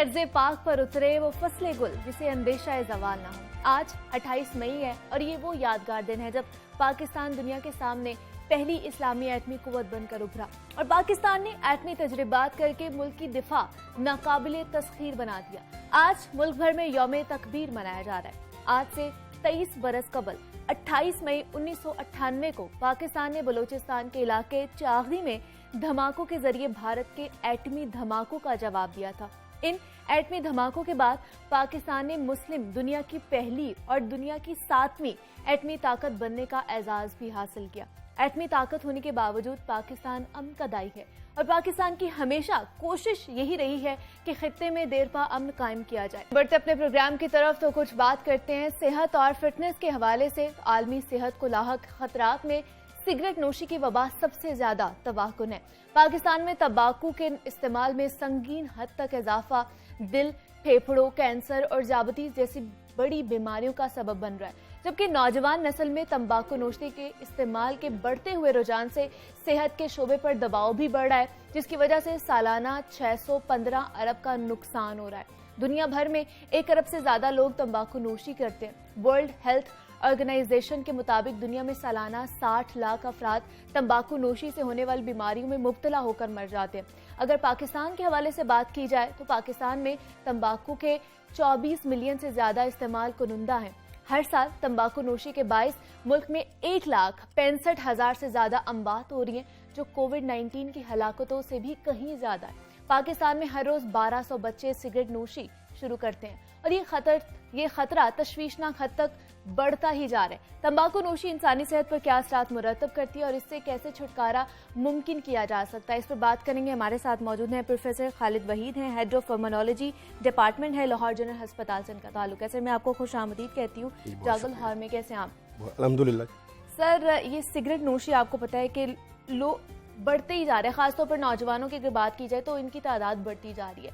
अर्ज़े पाक पर उतरे वो फसले गुल जिसे अंदेशा ज़वाल ना हो। आज 28 मई है और ये वो यादगार दिन है जब पाकिस्तान दुनिया के सामने पहली इस्लामी एटमी कुव्वत बनकर उभरा और पाकिस्तान ने एटमी तजर्बात करके मुल्क की दिफा नाकाबिले तस्खीर बना दिया। आज मुल्क भर में यौम तकबीर मनाया जा रहा है। आज से 23 बरस कबल 28 मई 1998 को पाकिस्तान ने बलूचिस्तान के इलाके चागरी में धमाकों के जरिए भारत के एटमी धमाकों का जवाब दिया था। इन एटमी धमाकों के बाद पाकिस्तान ने मुस्लिम दुनिया की पहली और दुनिया की 7वीं एटमी ताकत बनने का एजाज भी हासिल किया। एटमी ताकत होने के बावजूद पाकिस्तान अमन का दाई है और पाकिस्तान की हमेशा कोशिश यही रही है कि खित्ते में देर पा अमन कायम किया जाए। बढ़ते अपने प्रोग्राम की तरफ तो कुछ बात करते हैं सेहत और फिटनेस के हवाले से। आलमी सेहत को लाहक खतरात में सिगरेट नोशी की वबा सबसे ज्यादा तबाहकुन है। पाकिस्तान में तंबाकू के इस्तेमाल में संगीन हद तक इजाफा दिल, फेफड़ों, कैंसर और ज़ियाबतीस जैसी बड़ी बीमारियों का सबब बन रहा है, जबकि नौजवान नस्ल में तंबाकू नोशी के इस्तेमाल के बढ़ते हुए रुझान से सेहत के शोबे पर दबाव भी बढ़ रहा है, जिसकी वजह से सालाना 615 अरब का नुकसान हो रहा है। दुनिया भर में 1 अरब से ज्यादा लोग तंबाकू नोशी करते हैं। वर्ल्ड हेल्थ ऑर्गेनाइजेशन के मुताबिक दुनिया में सालाना 60 लाख अफराद तंबाकू नोशी से होने वाली बीमारियों में मुब्तला होकर मर जाते हैं। अगर पाकिस्तान के हवाले से बात की जाए तो पाकिस्तान में तंबाकू के 24 मिलियन से ज्यादा इस्तेमाल कुनुंदा हैं। हर साल तंबाकू नोशी के बाइस मुल्क में 1,65,000 से ज्यादा अमवात हो रही हैं, जो कोविड-19 की हलाकतों से भी कहीं ज्यादा है। पाकिस्तान में हर रोज 1200 बच्चे सिगरेट नोशी शुरू करते हैं और ये खतरा तशवीशनाक हद तक बढ़ता ही जा रहा है। तंबाकू नोशी इंसानी सेहत पर क्या असरात मुरतब करती है और इससे कैसे छुटकारा मुमकिन किया जा सकता है, इस पर बात करेंगे। हमारे साथ मौजूद हैं प्रोफेसर खालिद वहीद हैं, हेड ऑफ पल्मोनोलॉजी डिपार्टमेंट है लाहौर जनरल अस्पताल से इनका ताल्लुक है। सर, मैं आपको खुश आमदीद कहती हूँ जागो लाहौर में। कैसे आप? अल्हम्दुलिल्लाह। सर, ये सिगरेट नोशी आपको पता है कि लोग बढ़ते ही जा रहे हैं, खासतौर पर नौजवानों की अगर बात की जाए तो इनकी तादाद बढ़ती जा रही है।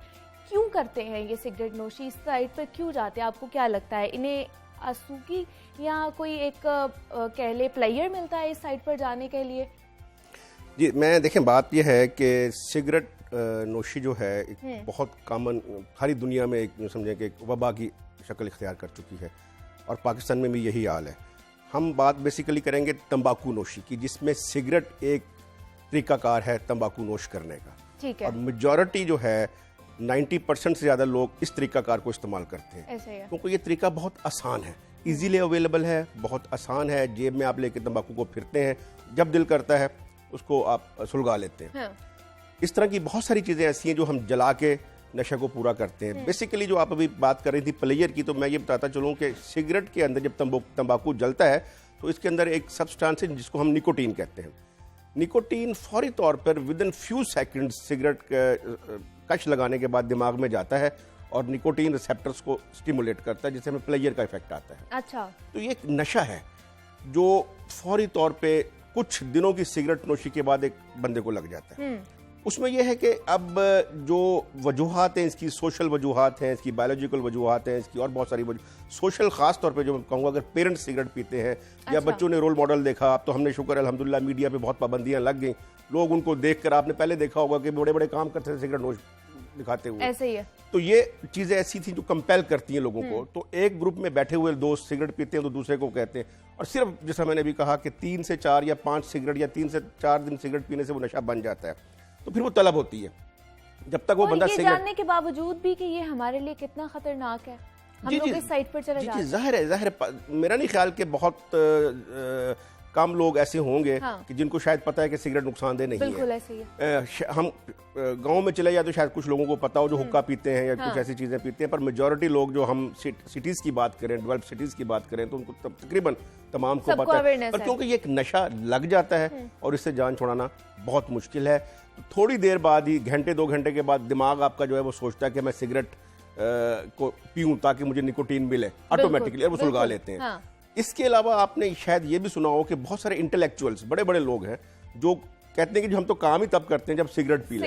क्यों करते हैं ये सिगरेट नोशी? इस साइड पर क्यों जाते हैं? आपको क्या लगता है? इन्हें आसूगी या कोई एक कह ले प्लेयर मिलता है इस साइड पर जाने के लिए? जी, मैं देखें, बात यह है कि सिगरेट नोशी जो है एक बहुत कॉमन सारी दुनिया में एक समझें कि एक वबा की शक्ल इख्तियार कर चुकी है और पाकिस्तान में भी यही हाल है। हम बात बेसिकली करेंगे तंबाकू नोशी की, जिसमें सिगरेट एक तरीकाकार है तंबाकू नोश करने का। ठीक है। और मेजॉरिटी जो है 90% से ज़्यादा लोग इस तरीकाकार को इस्तेमाल करते हैं क्योंकि ये तरीका बहुत आसान है, इजीली अवेलेबल है, बहुत आसान है। जेब में आप लेके तंबाकू को फिरते हैं, जब दिल करता है उसको आप सुलगा लेते हैं। हाँ। इस तरह की बहुत सारी चीज़ें ऐसी हैं जो हम जला के नशे को पूरा करते हैं। बेसिकली जो आप अभी बात कर रही थी प्लेयर की, तो मैं ये बताता चलूँ कि सिगरेट के अंदर जब तंबाकू जलता है तो इसके अंदर एक सब्सटेंस है जिसको हम निकोटीन कहते हैं। निकोटीन फौरी तौर पर with in few second cigarette कश लगाने के बाद दिमाग में जाता है और निकोटीन रिसेप्टर्स को स्टिमुलेट करता है, जिससे हमें प्लेजर का इफेक्ट आता है। अच्छा। तो ये एक नशा है जो फौरी तौर पे कुछ दिनों की सिगरेट नोशी के बाद एक बंदे को लग जाता है। उसमें यह है कि अब जो वजूहात हैं, इसकी सोशल वजूहात हैं, इसकी बायोलॉजिकल वजूहात हैं, इसकी और बहुत सारी सोशल खास तौर पे जो मैं कहूँगा, अगर पेरेंट्स सिगरेट पीते हैं या बच्चों ने रोल मॉडल देखा, अब तो हमने शुक्र अल्हम्दुलिल्लाह मीडिया पे बहुत पाबंदियां लग गई, लोग उनको देखकर, आपने पहले देखा होगा कि बड़े बड़े काम करते थे सिगरेट नोश दिखाते हुए, ऐसे ही है। तो ये चीज़ें ऐसी थी जो कंपेल करती हैं लोगों को। तो एक ग्रुप में बैठे हुए दोस्त सिगरेट पीते हैं तो दूसरे को कहते हैं, और सिर्फ जैसा मैंने भी कहा कि 3 से 4 या 5 सिगरेट या 3 से 4 दिन सिगरेट पीने से वो नशा बन जाता है, तो फिर वो तलब होती है। जब तक वो बंदा ये जानने के बावजूद भी कि ये हमारे लिए कितना खतरनाक है, हम लोग इस साइड पर चले जाते हैं। जाहिर है, मेरा नहीं ख्याल कि बहुत कम लोग ऐसे होंगे कि जिनको शायद पता है कि सिगरेट नुकसानदेह नहीं है। बिल्कुल ऐसे ही है। हम गांव में चले जाए तो शायद कुछ लोगों को पता हो जो हुक्का पीते हैं या कुछ ऐसी चीजें पीते हैं, पर मेजॉरिटी लोग जो हम सिटीज की बात करें, डेवलप्ड सिटीज की बात करें, तो उनको तकरीबन तमाम को पता है, पर क्योंकि ये एक नशा लग जाता है और इससे जान छुड़ाना बहुत मुश्किल है। तो थोड़ी देर बाद ही, घंटे 2 घंटे के बाद, दिमाग आपका जो है वो सोचता है कि मैं सिगरेट को पीऊं ताकि मुझे निकोटीन मिले, ऑटोमेटिकली, और वो सुलगा लेते हैं। इसके अलावा आपने शायद ये भी सुना हो कि बहुत सारे इंटेलेक्चुअल्स, बड़े बड़े लोग हैं जो कहते हैं कि जो हम तो काम ही तब करते हैं जब सिगरेट पी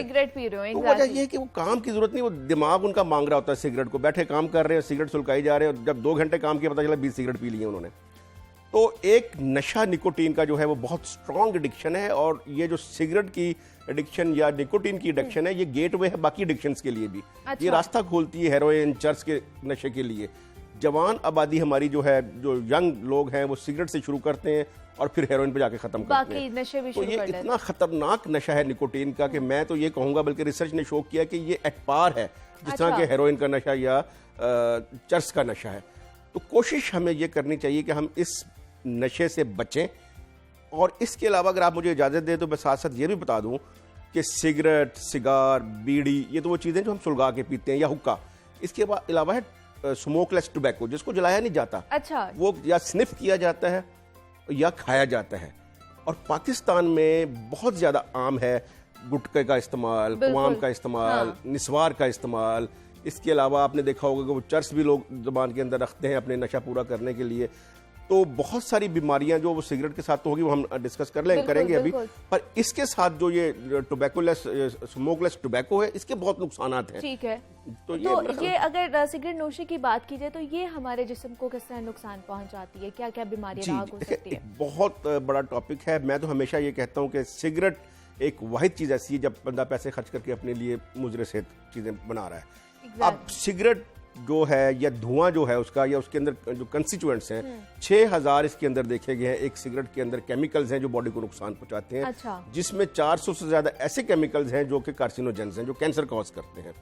रहे हो। तो वजह ये है कि वो काम की जरूरत नहीं, वो दिमाग उनका मांग रहा होता है सिगरेट को। बैठे काम कर रहे हैं, सिगरेट सुलगाई जा रहे हैं, जब 2 घंटे काम किया पता चला 20 सिगरेट पी ली है उन्होंने। तो एक नशा निकोटीन का जो है वो बहुत स्ट्रॉन्ग एडिक्शन है, और ये जो सिगरेट की एडिक्शन या निकोटीन की एडिक्शन है, ये गेटवे है बाकी एडिक्शंस के लिए भी। ये रास्ता खोलती है हेरोइन, चर्च के नशे के लिए। जवान आबादी हमारी जो है, जो यंग लोग हैं, वो सिगरेट से शुरू करते हैं और फिर हेरोइन पे जाके खत्म करते हैं। नशे भी तो ये इतना खतरनाक नशा है निकोटीन का कि मैं तो ये कहूंगा, बल्कि रिसर्च ने शो किया कि ये एट पार है जिस तरह के हेरोइन का नशा या चर्च का नशा है। तो कोशिश हमें ये करनी चाहिए कि हम इस नशे से बचें। और इसके अलावा अगर आप मुझे इजाज़त दें तो मैं साथ साथ ये भी बता दूं कि सिगरेट, सिगार, बीड़ी, ये तो वो चीज़ें जो हम सुलगा के पीते हैं, या हुक्का। इसके अलावा है स्मोकलेस टोबैको, जिसको जलाया नहीं जाता। अच्छा। वो या स्निफ किया जाता है या खाया जाता है। और पाकिस्तान में बहुत ज़्यादा आम है गुटखे का इस्तेमाल, कुआम का इस्तेमाल, निस्वार का इस्तेमाल। इसके अलावा आपने देखा होगा कि वो चर्च भी लोग ज़ुबान के अंदर रखते हैं अपने नशा पूरा करने के लिए। तो बहुत सारी बीमारियां जो वो सिगरेट के साथ तो होगी, वो हम डिस्कस करेंगे अभी। पर इसके साथ जो ये टोबैकोलेस, स्मोकलेस टोबैको है, इसके बहुत नुकसानात हैं। ठीक है। तो ये अगर सिगरेट नोशी की बात की जाए तो ये हमारे जिस्म को किस तरह नुकसान पहुंचाती है, क्या क्या बीमारियां हो सकती है? बहुत बड़ा टॉपिक है। मैं तो हमेशा ये कहता हूँ कि सिगरेट एक वाहिद चीज ऐसी है जब बंदा पैसे खर्च करके अपने लिए मुजरे सेहत चीजें बना रहा है। अब सिगरेट जो है या धुआं जो है उसका, या उसके अंदर जो कंस्टिट्यूएंट्स हैं, 6000 इसके अंदर देखे गए हैं। एक सिगरेट के अंदर केमिकल्स हैं जो बॉडी को नुकसान पहुंचाते हैं। अच्छा। जिसमें 400 से ज्यादा ऐसे केमिकल्स हैं जो कि कार्सिनोजेंस हैं, जो कैंसर कॉज करते हैं।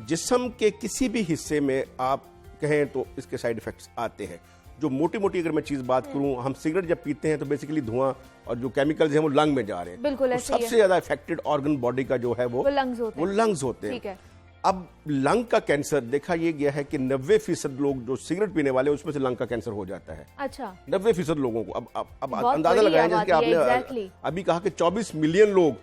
जिस्म के किसी भी हिस्से में आप कहें तो इसके साइड इफेक्ट्स आते हैं। जो मोटी मोटी अगर मैं चीज बात करूं, हम सिगरेट जब पीते हैं तो बेसिकली धुआं और जो केमिकल्स हैं वो लंग में जा रहे हैं। बिल्कुल। सबसे ज्यादा इफेक्टेड ऑर्गन बॉडी का जो है वो लंग्स होते हैं। अब लंग का कैंसर देखा ये गया है कि 90% लोग जो सिगरेट पीने वाले उसमें से लंग का कैंसर हो जाता है। अच्छा। 90% लोगों को। अब अंदाजा लगाया जैसे कि आपने अभी कहा कि 24 मिलियन लोग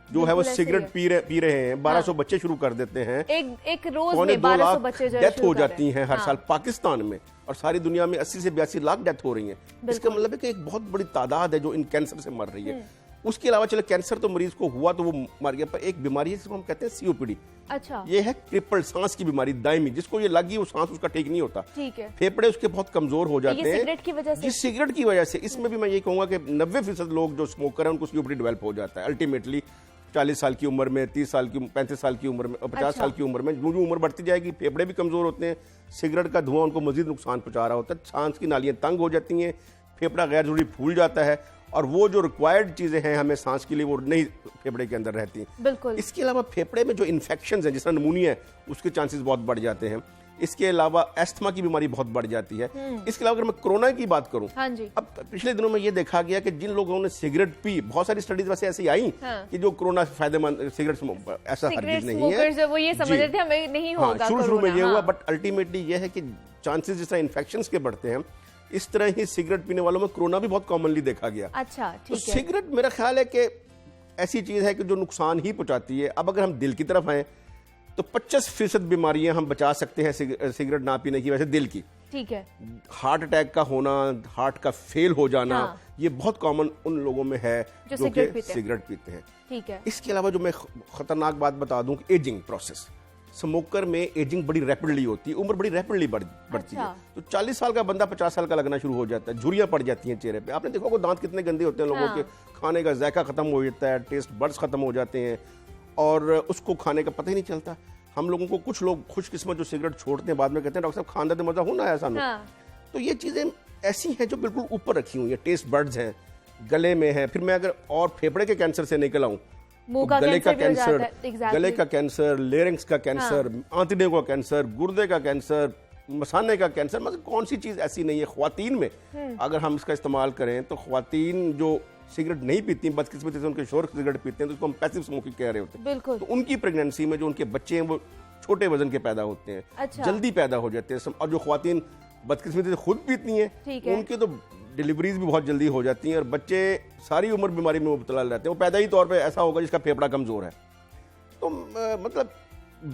जो है वो सिगरेट पी रहे हैं। 1200 बच्चे शुरू कर देते हैं। एक रोज में 1200 बच्चे डेथ हो जाती हैं हर साल पाकिस्तान में, और सारी दुनिया में 80 से 82 लाख डेथ हो रही हैं। इसका मतलब है कि एक बहुत बड़ी तादाद है जो इन कैंसर से मर रही है। उसके अलावा चले कैंसर तो मरीज को हुआ तो वो मर गया, पर एक बीमारी है जिसको हम कहते हैं सीओपीडी। अच्छा। ये है क्रिपल, सांस की बीमारी दायमी, जिसको ये लगी वो सांस उसका ठीक नहीं होता। ठीक है। फेफड़े उसके बहुत कमजोर हो जाते हैं सिगरेट की वजह से। जिस सिगरेट की वजह से। इसमें भी मैं ये कहूंगा कि 90% लोग जो स्मोकर हैं उनको सीओपीडी डेवलप हो जाता है अल्टीमेटली 40 साल की उम्र में, 30 साल की, 35 साल की उम्र में, 50 साल की उम्र में। जो उम्र बढ़ती जाएगी फेफड़े भी कमजोर होते हैं, सिगरेट का धुआं उनको मजीद नुकसान पहुंचा रहा होता है। सांस की नालियां तंग हो जाती हैं, फेफड़ा गैर जरूरी फूल जाता है, और वो जो रिक्वायर्ड चीजें हैं हमें सांस के लिए वो नहीं फेफड़े के अंदर रहती। बिल्कुल। इसके अलावा फेफड़े में जो इन्फेक्शन है, जिस तरह नमूनिया है, उसके चांसेस बहुत बढ़ जाते हैं। इसके अलावा एस्थमा की बीमारी बहुत बढ़ जाती है। इसके अलावा अगर मैं कोरोना की बात करूं, हाँ जी। अब पिछले दिनों में ये देखा गया कि जिन लोगों ने सिगरेट पी, बहुत सारी स्टडीज वैसे ऐसी आई कि जो कोरोना फायदेमंद सिगरेट ऐसा हरगिज नहीं है, वो ये समझ रहे थे हमें नहीं होगा। शुरू में ये हुआ, बट अल्टीमेटली ये है कि चांसेस जिस तरह इन्फेक्शन के बढ़ते हैं, इस तरह ही सिगरेट पीने वालों में कोरोना भी बहुत कॉमनली देखा गया। अच्छा, ठीक है। सिगरेट मेरा ख्याल है कि ऐसी चीज है कि जो नुकसान ही पहुंचाती है। अब अगर हम दिल की तरफ आए तो 25% बीमारियां हम बचा सकते हैं सिगरेट ना पीने की वजह से। दिल की, ठीक है, हार्ट अटैक का होना, हार्ट का फेल हो जाना, ये बहुत कॉमन उन लोगों में है जो सिगरेट पीते हैं। ठीक है। इसके अलावा जो मैं खतरनाक बात बता दूं कि एजिंग प्रोसेस, स्मोकर में एजिंग बड़ी रैपिडली होती है, उम्र बड़ी रैपिडली बढ़ती है। तो 40 साल का बंदा 50 साल का लगना शुरू हो जाता है, झुर्रियां पड़ जाती हैं चेहरे पे। आपने देखा होगा दांत कितने गंदे होते हैं लोगों के, खाने का जायका खत्म हो जाता है, टेस्ट बड्स खत्म हो जाते हैं, और उसको खाने का पता ही नहीं चलता। हम लोगों को, कुछ लोग खुशकिस्मत जो सिगरेट छोड़ते हैं, बाद में कहते हैं डॉक्टर साहब खांदा दे मजा होना है सानू। तो ये चीजें ऐसी हैं जो बिल्कुल ऊपर रखी हुई है। टेस्ट बड्स हैं, गले में है। फिर मैं अगर और फेफड़े के कैंसर से निकल आऊं, तो गले का कैंसर, गले का कैंसर, लेरिंग्स का कैंसर, आंतड़ियों का कैंसर, गुर्दे का कैंसर, मसाने का कैंसर, मतलब कौन सी चीज ऐसी नहीं है। ख्वातीन में अगर हम इसका इस्तेमाल करें तो ख्वातीन जो सिगरेट नहीं पीती, बदकिस्मती से उनके शोहर सिगरेट पीते हैं, तो उसको हम पैसिव स्मोकिंग कह रहे होते हैं। बिल्कुल। तो उनकी प्रेगनेंसी में जो उनके बच्चे हैं वो छोटे वजन के पैदा होते हैं। अच्छा। जल्दी पैदा हो जाते हैं। और जो ख्वातीन बदकिस्मती से खुद पीती हैं, उनके तो डिलीवरीज भी बहुत जल्दी हो जाती हैं, और बच्चे सारी उम्र बीमारी में मुब्तला रहते हैं। वो पैदाई तौर पे ऐसा होगा जिसका फेफड़ा कमजोर है। तो मतलब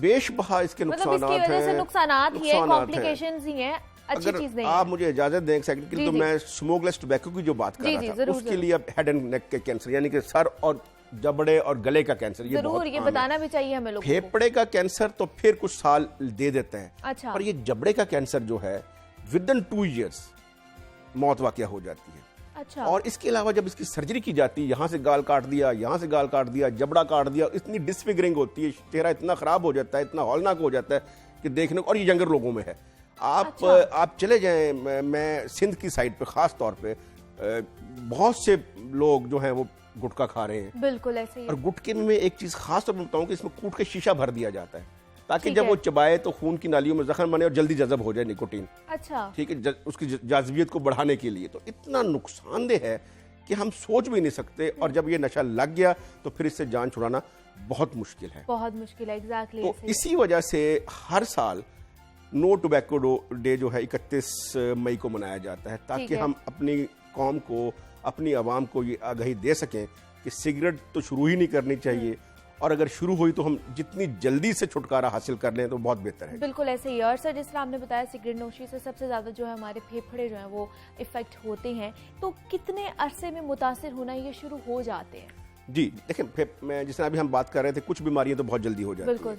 बेशबहा इसके नुकसानात हैं, कॉम्प्लिकेशंस ही हैं। अच्छी चीज नहीं। आप मुझे इजाजत दें एक सेकंड के लिए, तो मैं स्मोकलेस टोबैको की जो बात कर रहा था, उसके लिए अब हेड एंड नेक के कैंसर, यानी कि सर और जबड़े और गले का कैंसर, ये बहुत ये बताना भी चाहिए हमें लोगों को। फेफड़े का कैंसर तो फिर कुछ साल दे देते हैं। अच्छा। और ये जबड़े का कैंसर जो है विद इन 2 years, मौत वाक़या हो जाती है। अच्छा। और इसके अलावा जब इसकी सर्जरी की जाती है, यहाँ से गाल काट दिया, यहाँ से गाल काट दिया, जबड़ा काट दिया, इतनी डिसफिगरिंग होती है, चेहरा इतना खराब हो जाता है, इतना हौलनाक हो जाता है कि देखने को, और ये यंगर लोगों में है। आप चले जाएं, मैं सिंध की साइड पे खास तौर पे बहुत से लोग जो हैं वो गुटखा खा रहे हैं। बिल्कुल ऐसे ही। और गुटखे में एक चीज खास तौर पर बताऊं कि इसमें कूट के शीशा भर दिया जाता है ताकि जब वो चबाए तो खून की नालियों में जख्म बने और जल्दी जज़ब हो जाए निकोटीन। अच्छा। ठीक है, उसकी जाज़बियत को बढ़ाने के लिए। तो इतना नुकसानदेह है कि हम सोच भी नहीं सकते, और जब ये नशा लग गया तो फिर इससे जान छुड़ाना बहुत मुश्किल है। बहुत मुश्किल है, एग्जैक्टली। तो इसी वजह से हर साल नो टोबैको डे जो है 31 मई को मनाया जाता है, ताकि हम अपनी कौम को, अपनी आवाम को ये आगाही दे सकें कि सिगरेट तो शुरू ही नहीं करनी चाहिए, और अगर शुरू हुई तो हम जितनी जल्दी से छुटकारा हासिल कर लें तो बहुत बेहतर है। बिल्कुल ऐसे ही। और सर, जिस तरह आपने बताया सिगरेट नोशी से सबसे ज़्यादा जो है हमारे फेफड़े जो हैं वो इफेक्ट होते हैं, तो कितने अरसे में मुतासिर होना ये शुरू हो जाते हैं? जी देखिए, मैं जिस तरह अभी हम बात कर रहे थे, कुछ बीमारियां तो बहुत जल्दी हो जाती हैं। बिल्कुल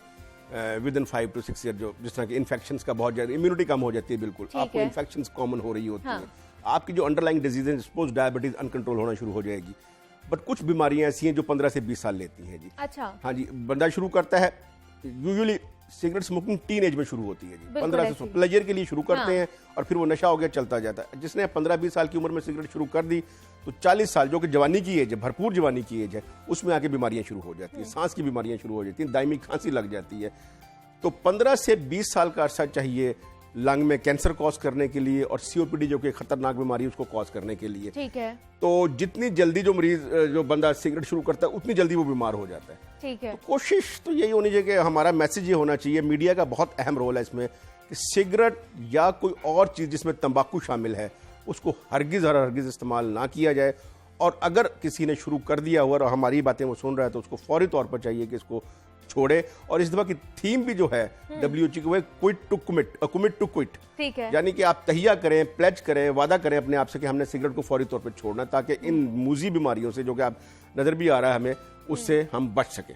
विद इन 5 to 6 ईयर, जो जिस तरह के इन्फेक्शंस का बहुत ज़्यादा, इम्यूनिटी कम हो जाती है, बिल्कुल आपको इन्फेक्शंस कॉमन हो रही होती हैं, आपकी जो अंडरलाइंग डिजीज है, सपोज डायबिटीज अनकंट्रोल होना शुरू हो जाएगी। बट कुछ बीमारियां ऐसी हैं जो 15 से 20 साल लेती हैं जी। अच्छा। हाँ जी, बंदा शुरू करता है, usually cigarette smoking teen age में शुरू होती है जी, 15 से प्लेजर के लिए शुरू करते हैं, और फिर वो नशा हो गया, चलता जाता है। जिसने 15-20 साल की उम्र में सिगरेट शुरू कर दी तो 40 साल, जो कि जवानी की एज है, भरपूर जवानी की एज है, उसमें आके बीमारियां शुरू हो जाती हैं, सांस की बीमारियां शुरू हो जाती हैं, दायमी खांसी लग जाती है। तो 15 से 20 साल का अरसा चाहिए लंग में कैंसर कॉज करने के लिए, और सीओपीडी जो कि खतरनाक बीमारी है उसको कॉज करने के लिए। ठीक है। तो जितनी जल्दी जो मरीज, जो बंदा सिगरेट शुरू करता है, उतनी जल्दी वो बीमार हो जाता है। ठीक है। तो कोशिश तो यही होनी चाहिए कि हमारा मैसेज ये होना चाहिए, मीडिया का बहुत अहम रोल है इसमें, कि सिगरेट या कोई और चीज जिसमें तंबाकू शामिल है उसको हरगिज इस्तेमाल ना किया जाए। और अगर किसी ने शुरू कर दिया हुआ और हमारी बातें वो सुन रहा है तो उसको फौरी तौर पर चाहिए कि इसको छोड़े। और इस दफा की थीम भी जो है WHO की, वो quit to commit, commit to quit. ठीक है। यानी कि आप तहिया करें, प्लेज करें, वादा करें अपने आप से कि हमने सिगरेट को फौरी तौर पर छोड़ना, ताकि इन मूजी बीमारियों से, जो कि आप नजर भी आ रहा है हमें, उससे हम बच सके।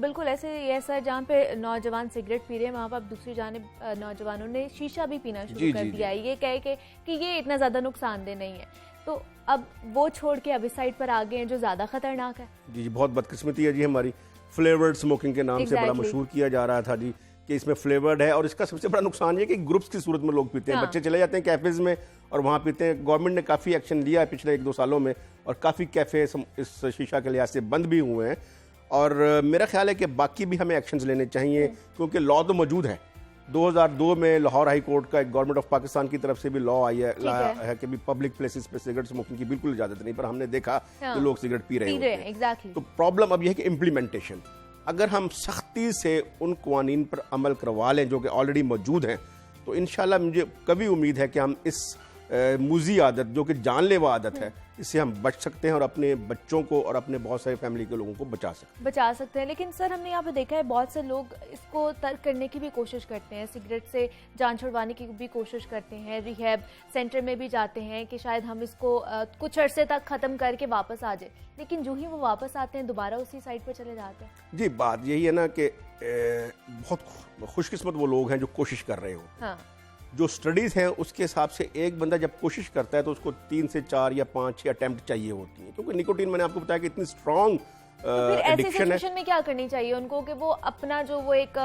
बिल्कुल ऐसे ही है सर, जहाँ पे नौजवान सिगरेट पी रहे हैं, वहाँ पर दूसरी जानिब नौजवानों ने शीशा भी पीना शुरू कर दिया है, ये कह के कि ये इतना ज्यादा नुकसानदेह नहीं है। तो अब वो छोड़ के अब इस साइड पर आ गए हैं जो ज्यादा खतरनाक है। जी, बहुत बदकिस्मती है जी हमारी। फ्लेवर्ड स्मोकिंग के नाम से बड़ा मशहूर किया जा रहा था जी कि इसमें फ्लेवर्ड है, और इसका सबसे बड़ा नुकसान ये कि ग्रुप्स की सूरत में लोग पीते हैं। बच्चे चले जाते हैं कैफेज में और वहाँ पीते हैं। गवर्नमेंट ने काफ़ी एक्शन लिया है पिछले 1-2 सालों में, और काफ़ी कैफे इस शीशा के लिहाज से बंद भी हुए हैं। और मेरा ख्याल है कि बाकी भी हमें एक्शंस लेने चाहिए, क्योंकि लॉ तो मौजूद है। 2002 में लाहौर हाई कोर्ट का एक गवर्नमेंट ऑफ पाकिस्तान की तरफ से भी लॉ लाया है कि भी पब्लिक प्लेसेस पे सिगरेट स्मोकिंग की बिल्कुल इजाजत नहीं, पर हमने देखा कि लोग सिगरेट पी रहे हैं। एग्जैक्टली। तो प्रॉब्लम अब यह है कि इम्प्लीमेंटेशन, अगर हम सख्ती से उन कानून पर अमल करवा लें जो कि ऑलरेडी मौजूद हैं, तो इंशाल्लाह मुझे कभी उम्मीद है कि हम इस मुजी आदत, जो कि जानलेवा आदत है, इससे हम बच सकते हैं और अपने बच्चों को और अपने बहुत सारे फैमिली के लोगों को बचा सकते हैं। लेकिन सर, हमने यहाँ पे देखा है बहुत से लोग इसको तर्क करने की भी कोशिश करते हैं, सिगरेट से जान छुड़वाने की भी कोशिश करते हैं, रिहैब सेंटर में भी जाते हैं कि शायद हम इसको कुछ अरसे तक खत्म करके वापस आ जाए, लेकिन जो ही वो वापस आते हैं दोबारा उसी साइड पर चले जाते हैं। जी, बात यही है ना कि बहुत खुशकिस्मत वो लोग हैं जो कोशिश कर रहे हो। हाँ। जो स्टडीज हैं उसके हिसाब से एक बंदा जब कोशिश करता है तो उसको 3 से 4 या 5-6 अटेम्प्ट चाहिए होती है, क्योंकि निकोटीन, मैंने आपको बताया कि इतनी स्ट्रॉन्ग एडिक्शन है। में क्या करनी चाहिए उनको कि वो अपना जो वो एक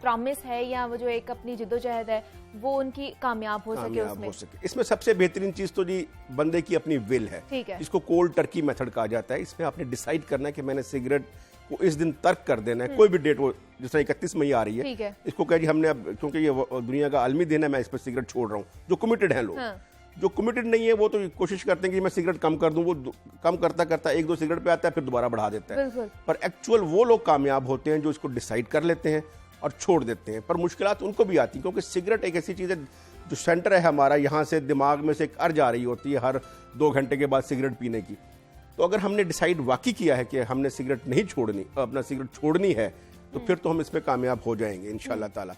प्रॉमिस है या वो जो एक अपनी जिद्दोजहद है वो उनकी कामयाब हो सके। इसमें सबसे बेहतरीन चीज तो जी बंदे की अपनी विल है, जिसको कोल्ड टर्की मेथड कहा जाता है। इसमें आपने डिसाइड करना है कि मैंने सिगरेट को इस दिन तर्क कर देना है, कोई भी डेट हो, जैसे 31 मई आ रही है, इसको कह जी हमने अब, क्योंकि ये दुनिया का आलमी दिन है, मैं इस पर सिगरेट छोड़ रहा हूँ। जो कमिटेड हैं लोग, जो कमिटेड नहीं है वो तो कोशिश करते हैं कि मैं सिगरेट कम कर दूं, वो कम करता करता 1-2 सिगरेट पे आता है, फिर दोबारा बढ़ा देता है। पर एक्चुअल वो लोग कामयाब होते हैं जो इसको डिसाइड कर लेते हैं और छोड़ देते हैं। पर मुश्किलात उनको भी आती हैं, क्योंकि सिगरेट एक ऐसी चीज़ है, जो सेंटर है हमारा, यहाँ से दिमाग में से एक अर्ज आ रही होती है हर 2 घंटे के बाद सिगरेट पीने की। तो अगर हमने डिसाइड वाकई किया है कि हमने सिगरेट नहीं छोड़नी, अपना सिगरेट छोड़नी है, तो फिर तो हम इसमें कामयाब हो जाएंगे इंशाल्लाह ताला।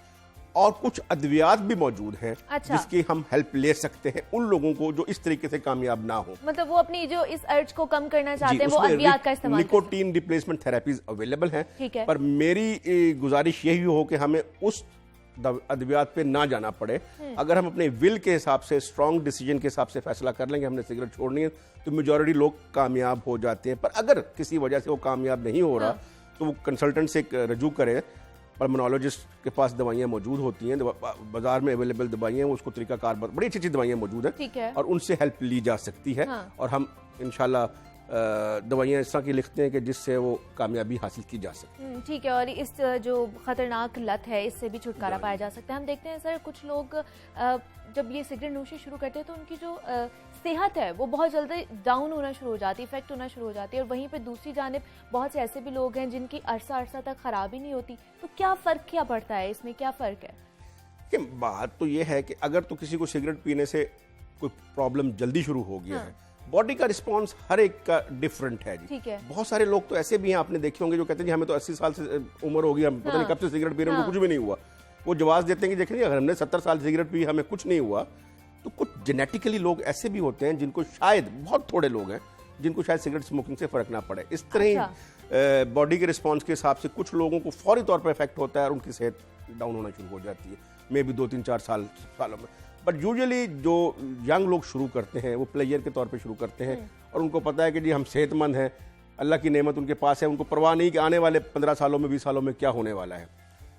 और कुछ अद्वियात भी मौजूद हैं जिसकी हम हेल्प ले सकते हैं उन लोगों को जो इस तरीके से कामयाब ना हो। मतलब वो अपनी जो इस अर्ज को कम करना चाहते हैं वो अद्वियात का इस्तेमाल। निकोटीन रिप्लेसमेंट थेरेपीज अवेलेबल हैं, है। पर मेरी गुजारिश यही हो कि हमें उस अद्वियात पे ना जाना पड़े। अगर हम अपने विल के हिसाब से, स्ट्रॉन्ग डिसीजन के हिसाब से फैसला कर लेंगे हमने सिगरेट छोड़नी है, तो मेजॉरिटी लोग कामयाब हो जाते हैं। पर अगर किसी वजह से वो कामयाब नहीं हो रहा, तो वो कंसल्टेंट से रजू करे। पल्मोनोलॉजिस्ट के पास दवाइयाँ मौजूद होती हैं, बाजार में अवेलेबल दवाइयाँ, उसको तरीकाकार, बड़ी अच्छी अच्छी दवाइयाँ मौजूद हैं और उनसे हेल्प ली जा सकती है। और हम इंशाल्लाह दवाइयाँ इस तरह की लिखते हैं कि जिससे वो कामयाबी हासिल की जा सके। ठीक है, और इस जो खतरनाक लत है इससे भी छुटकारा पाया जा सकता है। हम देखते हैं सर, कुछ लोग जब ये सिगरेट नोशी शुरू करते हैं तो उनकी जो सेहत है वो बहुत जल्दी डाउन होना शुरू हो जाती है, इफेक्ट होना शुरू हो जाती है। और वहीं पे दूसरी जानिब बहुत से ऐसे भी लोग हैं जिनकी अरसा तक खराब ही नहीं होती। तो क्या पड़ता है इसमें, क्या फ़र्क है? कि बात तो ये है कि अगर तो किसी को सिगरेट पीने से कोई प्रॉब्लम जल्दी शुरू हो गया है, बॉडी का रिस्पांस हर एक का डिफरेंट है जी। ठीक है। बहुत सारे लोग तो ऐसे भी हैं, आपने देखे होंगे, जो कहते हैं जी हमें तो 80 साल से उम्र हो गई, हम पता नहीं कब से सिगरेट पी रहे हैं, उनको कुछ भी नहीं हुआ। वो जवाब देते हैं कि देखिए अगर हमने 70 साल सिगरेट पी, हमें कुछ नहीं हुआ। तो कुछ जेनेटिकली लोग ऐसे भी होते हैं जिनको शायद, बहुत थोड़े लोग हैं जिनको शायद सिगरेट स्मोकिंग से फर्क ना पड़े। इस तरह ही बॉडी के रिस्पांस के हिसाब से कुछ लोगों को फौरी तौर पर इफेक्ट होता है और उनकी सेहत डाउन होना शुरू हो जाती है, मे बी 2-3-4 सालों में। बट यूजुअली जो यंग लोग शुरू करते हैं वो प्लेयर के तौर पे शुरू करते हैं और उनको पता है कि जी हम सेहतमंद हैं, अल्लाह की नेमत उनके पास है, उनको परवाह नहीं कि आने वाले 15 सालों में 20 सालों में क्या होने वाला है।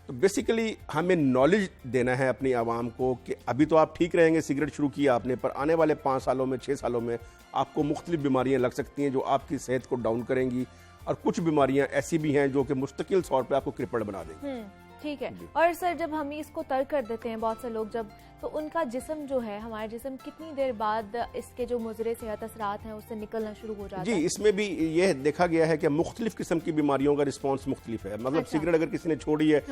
तो बेसिकली हमें नॉलेज देना है अपनी आवाम को कि अभी तो आप ठीक रहेंगे, सिगरेट शुरू किया आपने, पर आने वाले 5 सालों में, 6 सालों में आपको मुख्तलिफ बीमारियां लग सकती हैं जो आपकी सेहत को डाउन करेंगी, और कुछ बीमारियां ऐसी भी हैं जो कि मुस्तकिल तौर पर आपको क्रिपल्ड बना देंगी। ठीक है। और सर, जब हम इसको तर्क कर देते हैं बहुत से लोग, जब तो उनका जिस्म जो है, हमारा जिस्म कितनी देर बाद इसके जो मुज़रे सेहत असरात हैं उससे निकलना शुरू हो जाता है? जी, इसमें भी यह देखा गया है कि मुख्तलिफ किस्म की बीमारियों का रिस्पांस मुख्तलिफ है। मतलब सिगरेट अगर किसी ने छोड़ी है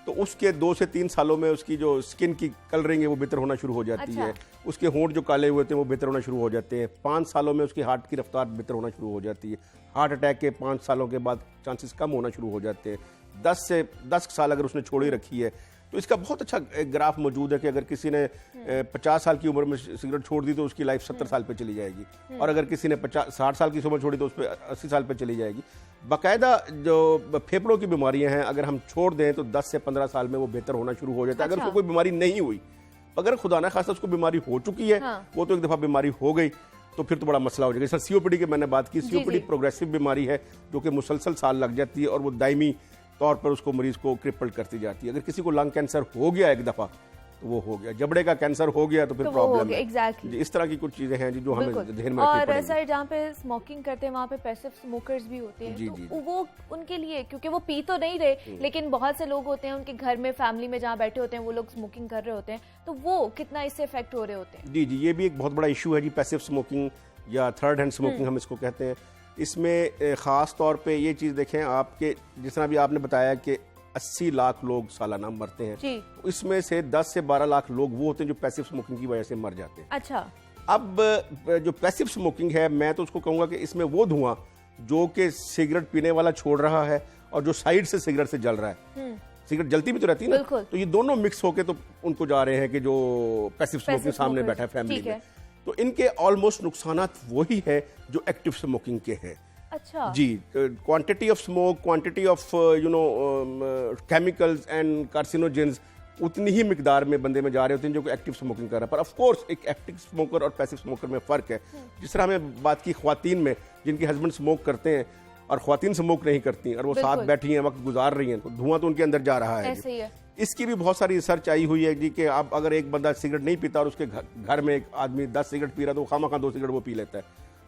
तो उसके 2 से 3 सालों में उसकी जो स्किन की कलरिंग है वो बेहतर होना शुरू हो जाती है, उसके होंठ जो काले हुए थे वो बेहतर होना शुरू हो जाते हैं। 5 सालों में उसकी हार्ट की रफ्तार बेहतर होना शुरू हो जाती है। हार्ट अटैक के 5 सालों के बाद चांसेस कम होना शुरू हो जाते हैं। 10 साल अगर उसने छोड़ी रखी है तो इसका बहुत अच्छा ग्राफ मौजूद है कि अगर किसी ने 50 साल की उम्र में सिगरेट छोड़ दी तो उसकी लाइफ 70 साल पे चली जाएगी, और अगर किसी ने 60 साल की उम्र छोड़ी तो उस पर 80 साल पे चली जाएगी। बाकायदा जो फेफड़ों की बीमारियां हैं, अगर हम छोड़ दें तो 10 से 15 साल में वो बेहतर होना शुरू हो जाता है। अगर उसको कोई बीमारी नहीं हुई, अगर खुदा ना खासा उसको बीमारी हो चुकी है, वो तो एक दफ़ा बीमारी हो गई तो फिर तो बड़ा मसला हो जाएगा। जैसे सीओपीडी की मैंने बात की, सीओपीडी प्रोग्रेसिव बीमारी है जो कि मुसलसल साल लग जाती है और वो दायमी तौर पर उसको मरीज को क्रिपल्ड करती जाती है। अगर किसी को लंग कैंसर हो गया एक दफा तो वो हो गया, जबड़े का कैंसर हो गया तो फिर प्रॉब्लम है। एग्जैक्टली। इस तरह की कुछ चीजें हैं जो हमें ध्यान में और सर, जहाँ पे स्मोकिंग करते हैं वहाँ पे पैसिव स्मोकर्स भी होते हैं, तो वो उनके लिए, क्योंकि वो पी तो नहीं रहे लेकिन बहुत से लोग होते हैं उनके घर में, फैमिली में जहाँ बैठे होते हैं वो लोग स्मोकिंग कर रहे होते हैं, तो वो कितना इससे इफेक्ट हो रहे होते हैं? जी, ये भी एक बहुत बड़ा इशू है जी, पैसिव स्मोकिंग या थर्ड हैंड स्मोकिंग हम इसको कहते हैं। इसमें ख़ास तौर पे ये चीज़ देखें आपके, जिस तरह भी आपने बताया कि 80 लाख लोग सालाना मरते हैं, तो इसमें से 10 से 12 लाख लोग वो होते हैं जो पैसिव स्मोकिंग की वजह से मर जाते हैं। अच्छा। अब जो पैसिव स्मोकिंग है, मैं तो उसको कहूँगा कि इसमें वो धुआं जो कि सिगरेट पीने वाला छोड़ रहा है और जो साइड से सिगरेट से जल रहा है, सिगरेट जलती भी तो रहती है ना, तो ये दोनों मिक्स होके तो उनको जा रहे हैं कि जो पैसिव स्मोकिंग सामने बैठा है फैमिली में, तो इनके ऑलमोस्ट नुकसानात वही है जो एक्टिव स्मोकिंग के हैं। अच्छा। जी, quantity of smoke, quantity of chemicals and carcinogens उतनी ही मिकदार में बंदे में जा रहे होते हैं जो कि एक्टिव स्मोकिंग कर रहा है। पर ऑफ कोर्स एक एक्टिव स्मोकर और पैसिव स्मोकर में फ़र्क है। जिस तरह हमें बात की ख्वातीन में, जिनके हस्बैंड स्मोक करते हैं और ख्वातीन स्मोक नहीं करती और वो साथ बैठी हैं, वक्त गुजार रही हैं, तो धुआं तो उनके अंदर जा रहा है। ऐसे ही है। इसकी भी बहुत सारी रिसर्च आई हुई है जी कि आप अगर एक बंदा सिगरेट नहीं पीता और उसके घर में एक आदमी 10 सिगरेट पी रहा है तो खामा खा 2 सिगरेट वो पी लेता है,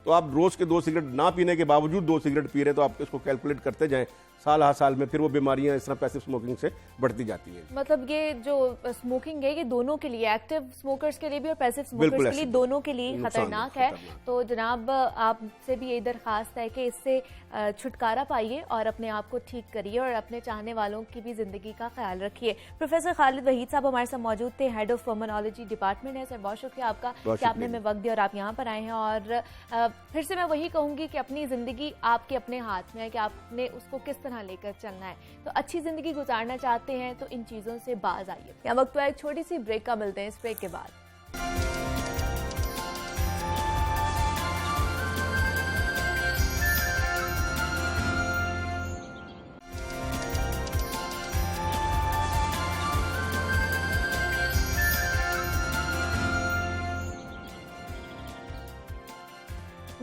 तो आप रोज के 2 सिगरेट ना पीने के बावजूद 2 सिगरेट पी रहे हैं, तो आप इसको कैलकुलेट करते जाएं साल हर साल में, फिर वो बीमारियां इस तरह पैसिव स्मोकिंग से बढ़ती जाती हैं। मतलब ये जो स्मोकिंग है ये दोनों के लिए, एक्टिव स्मोकर्स के लिए भी और पैसिव स्मोकर्स के लिए, दोनों के लिए खतरनाक है। तो जनाब, आपसे भी ये दरखास्त है कि इससे छुटकारा पाइए और अपने आप को ठीक करिए और अपने चाहने वालों की भी जिंदगी का ख्याल रखिए। प्रोफेसर खालिद वहीद साहब हमारे साथ मौजूद थे, हेड ऑफ पल्मोनोलॉजी डिपार्टमेंट है। सर, बहुत शुक्रिया आपका कि आपने हमें वक्त दिया और आप यहाँ पर आए हैं। और फिर से मैं वही कहूँगी कि अपनी ज़िंदगी आपके अपने हाथ में है कि आपने उसको किस तरह लेकर चलना है। तो अच्छी ज़िंदगी गुजारना चाहते हैं तो इन चीज़ों से बाज आइए। यहाँ वक्त एक छोटी सी ब्रेक का, मिलते हैं इस ब्रेक के बाद।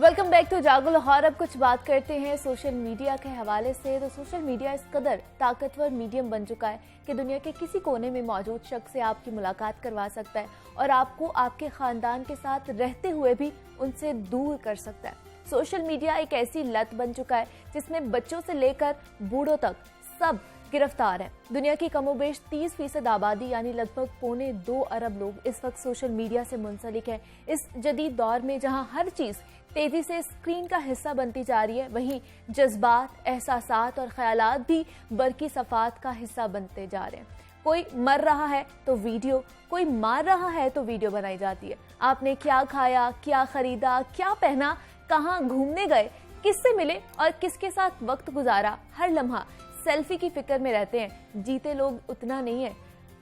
वेलकम बैक टू जागो लाहौर। अब कुछ बात करते हैं सोशल मीडिया के हवाले से। तो सोशल मीडिया इस कदर ताकतवर मीडियम बन चुका है कि दुनिया के किसी कोने में मौजूद शख्स से आपकी मुलाकात करवा सकता है और आपको आपके खानदान के साथ रहते हुए भी उनसे दूर कर सकता है। सोशल मीडिया एक ऐसी लत बन चुका है जिसमें बच्चों से लेकर बूढ़ों तक सब गिरफ्तार है। दुनिया की कमोबेश 30% आबादी यानी लगभग 1.25 अरब लोग इस वक्त सोशल मीडिया से मुंसलिक है। इस जदीद दौर में जहां हर चीज तेजी से स्क्रीन का हिस्सा बनती जा रही है, वहीं जज्बात, एहसासात और ख्यालात भी बरकी सफात का हिस्सा बनते जा रहे हैं। कोई मर रहा है तो वीडियो, कोई मार रहा है तो वीडियो बनाई जाती है। आपने क्या खाया, क्या खरीदा, क्या पहना, कहाँ घूमने गए, किससे मिले और किसके साथ वक्त गुजारा, हर लम्हा सेल्फी की फिक्र में रहते हैं। जीते लोग उतना नहीं है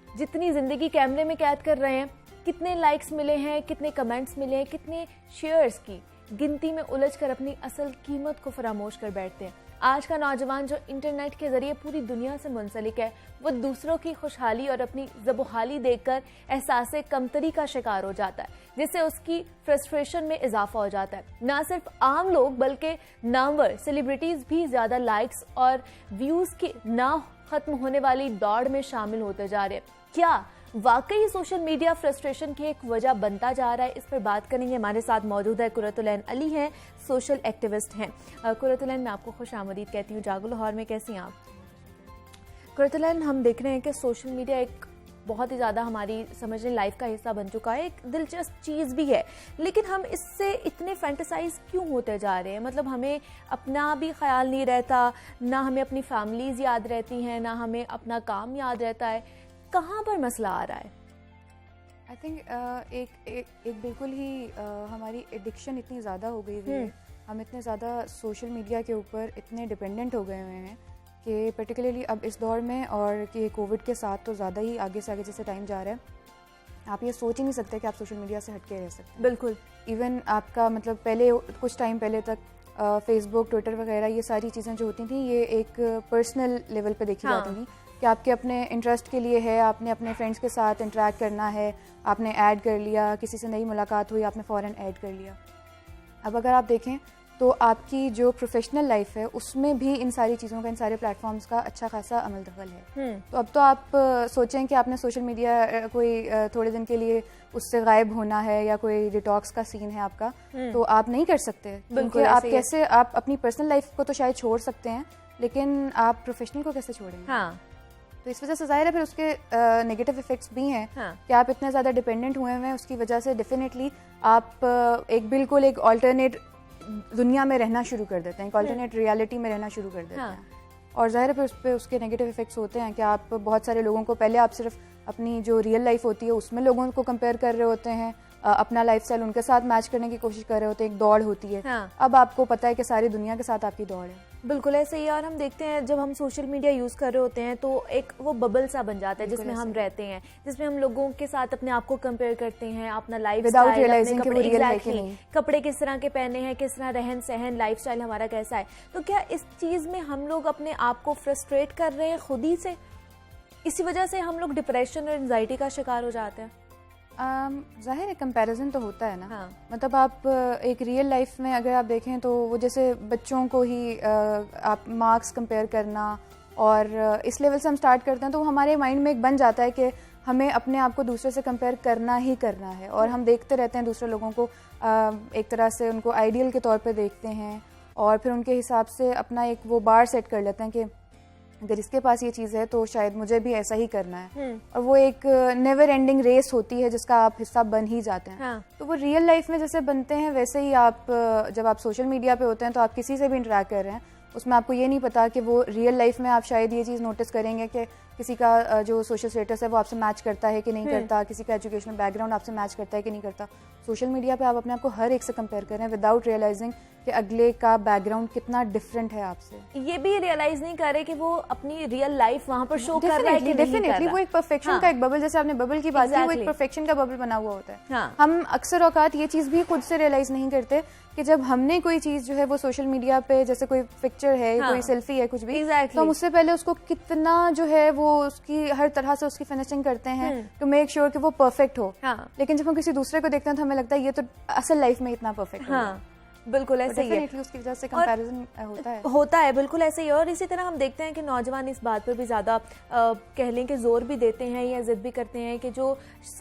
जितनी जिंदगी कैमरे में कैद कर रहे हैं। कितने लाइक्स मिले हैं, कितने कमेंट्स मिले हैं, कितने शेयर्स की गिनती में उलझकर अपनी असल कीमत को फरामोश कर बैठते हैं। आज का नौजवान जो इंटरनेट के जरिए पूरी दुनिया से मुंसलिक है, वो दूसरों की खुशहाली और अपनी ज़बोहाली देखकर एहसास कमतरी का शिकार हो जाता है, जिससे उसकी फ्रस्ट्रेशन में इजाफा हो जाता है। ना सिर्फ आम लोग बल्कि नामवर सेलिब्रिटीज भी ज्यादा लाइक्स और व्यूज की ना खत्म होने वाली दौड़ में शामिल होते जा रहे हैं। क्या वाकई सोशल मीडिया फ्रस्ट्रेशन की एक वजह बनता जा रहा है? इस पर बात करेंगे। हमारे साथ मौजूद है कुरतुलैन अली हैं, सोशल एक्टिविस्ट हैं। कुरतुलैन, मैं आपको खुश आमदीद कहती हूँ जागो लाहौर में। कैसी हैं आप? कुरतुलैन, हम देख रहे हैं कि सोशल मीडिया एक बहुत ही ज़्यादा हमारी समझ लें लाइफ का हिस्सा बन चुका है। एक दिलचस्प चीज़ भी है, लेकिन हम इससे इतने फैंटेसाइज क्यों होते जा रहे हैं? मतलब हमें अपना भी ख्याल नहीं रहता, ना हमें अपनी फैमिलीज याद रहती हैं, ना हमें अपना काम याद रहता है। कहाँ पर मसला आ रहा है? आई थिंक एक बिल्कुल ही हमारी एडिक्शन इतनी ज़्यादा हो गई है, हम इतने ज़्यादा सोशल मीडिया के ऊपर इतने डिपेंडेंट हो गए हुए हैं कि पर्टिकुलरली अब इस दौर में, और कि कोविड के साथ तो ज़्यादा ही आगे से आगे जैसे टाइम जा रहा है, आप ये सोच ही नहीं सकते कि आप सोशल मीडिया से हट के रह सकते हैं। बिल्कुल। इवन आपका मतलब पहले कुछ टाइम पहले तक फेसबुक, ट्विटर वगैरह ये सारी चीज़ें जो होती थी ये एक पर्सनल लेवल पे देखी जाती थी कि आपके अपने इंटरेस्ट के लिए है, आपने अपने फ्रेंड्स के साथ इंटरेक्ट करना है, आपने ऐड कर लिया, किसी से नई मुलाकात हुई आपने फ़ौरन ऐड कर लिया। अब अगर आप देखें तो आपकी जो प्रोफेशनल लाइफ है उसमें भी इन सारी चीज़ों का, इन सारे प्लेटफॉर्म्स का अच्छा खासा अमल दखल है। तो अब तो आप सोचें कि आपने सोशल मीडिया कोई थोड़े दिन के लिए उससे गायब होना है या कोई डिटॉक्स का सीन है आपका, तो आप नहीं कर सकते, क्योंकि आप कैसे, आप अपनी पर्सनल लाइफ को तो शायद छोड़ सकते हैं लेकिन आप प्रोफेशनल को कैसे छोड़ेंगे? हाँ। तो इस वजह से ज़ाहिर है फिर उसके नेगेटिव इफेक्ट्स भी हैं। हाँ। कि आप इतने ज़्यादा डिपेंडेंट हुए हैं, उसकी वजह से डेफिनेटली आप बिल्कुल एक अल्टरनेट दुनिया में रहना शुरू कर देते हैं, एक अल्टरनेट रियलिटी में रहना शुरू कर देते हैं। और ज़ाहिर है फिर उस पर उसके नेगेटिव इफेक्ट्स होते हैं कि आप बहुत सारे लोगों को, पहले आप सिर्फ अपनी जो रियल लाइफ होती है उसमें लोगों को कंपेयर कर रहे होते हैं, अपना लाइफस्टाइल उनके साथ मैच करने की कोशिश कर रहे होते हैं, एक दौड़ होती है। हाँ। अब आपको पता है कि सारी दुनिया के साथ आपकी दौड़ है। बिल्कुल ऐसे ही। और हम देखते हैं जब हम सोशल मीडिया यूज कर रहे होते हैं तो एक वो बबल सा बन जाता है जिसमें हम रहते हैं, जिसमें हम लोगों के साथ अपने आप को कंपेयर करते हैं, अपना लाइफ विदाउट रियलाइजिंग कि वो रियल है कि नहीं, कपड़े किस तरह के पहने हैं, किस तरह रहन सहन, लाइफस्टाइल हमारा कैसा है। तो क्या इस चीज में हम लोग अपने आप को फ्रस्ट्रेट कर रहे हैं खुद ही से? इसी वजह से हम लोग डिप्रेशन और एंजाइटी का शिकार हो जाते हैं। ज़ाहिर है कंपैरिजन तो होता है ना। हाँ। मतलब आप एक रियल लाइफ में अगर आप देखें तो वो जैसे बच्चों को ही आप मार्क्स कंपेयर करना, और इस लेवल से हम स्टार्ट करते हैं तो हमारे माइंड में एक बन जाता है कि हमें अपने आप को दूसरे से कंपेयर करना ही करना है, और हम देखते रहते हैं दूसरे लोगों को, एक तरह से उनको आइडियल के तौर पे देखते हैं और फिर उनके हिसाब से अपना एक वो बार सेट कर लेते हैं कि अगर इसके पास ये चीज़ है तो शायद मुझे भी ऐसा ही करना है। और वो एक नेवर एंडिंग रेस होती है जिसका आप हिस्सा बन ही जाते हैं। हाँ। तो वो रियल लाइफ में जैसे बनते हैं वैसे ही आप जब आप सोशल मीडिया पे होते हैं तो आप किसी से भी इंटरेक्ट कर रहे हैं, उसमें आपको ये नहीं पता कि वो रियल लाइफ में आप शायद ये चीज़ नोटिस करेंगे कि किसी का जो सोशल स्टेटस है वो आपसे मैच करता है कि नहीं करता, किसी का एजुकेशनल बैकग्राउंड आपसे मैच करता है कि नहीं करता। सोशल मीडिया पे आप अपने आप को हर एक से कंपेयर कर रहे हैं विदाउट रियलाइजिंग कि अगले का बैकग्राउंड कितना डिफरेंट है आपसे। ये भी रियलाइज नहीं कर रहे कि वो अपनी रियल लाइफ वहाँ पर शो कर रहा है कि नहीं कर डेफिनेटली रहा। वो एक परफेक्शन हाँ। का एक बबल, जैसे आपने बबल की बात की, वो एक परफेक्शन का बबल बना हुआ होता है। हाँ। हम अक्सर औकात ये चीज़ भी खुद से रियलाइज नहीं करते कि जब हमने कोई चीज़ जो है वो सोशल मीडिया पे, जैसे कोई पिक्चर है, हाँ। कोई सेल्फी है, कुछ भी, Exactly. तो हम उससे पहले उसको कितना जो है वो उसकी हर तरह से उसकी फिनिशिंग करते हैं टू मेक श्योर कि वो परफेक्ट हो। हाँ। लेकिन जब हम किसी दूसरे को देखते हैं तो हमें लगता है ये तो असल लाइफ में इतना परफेक्ट हाँ। बिल्कुल ऐसे ही है, उसकी वजह से कंपैरिजन होता है बिल्कुल ऐसे ही। और इसी तरह हम देखते हैं कि नौजवान इस बात पर भी ज़्यादा कह लें कि जोर भी देते हैं या जिद भी करते हैं कि जो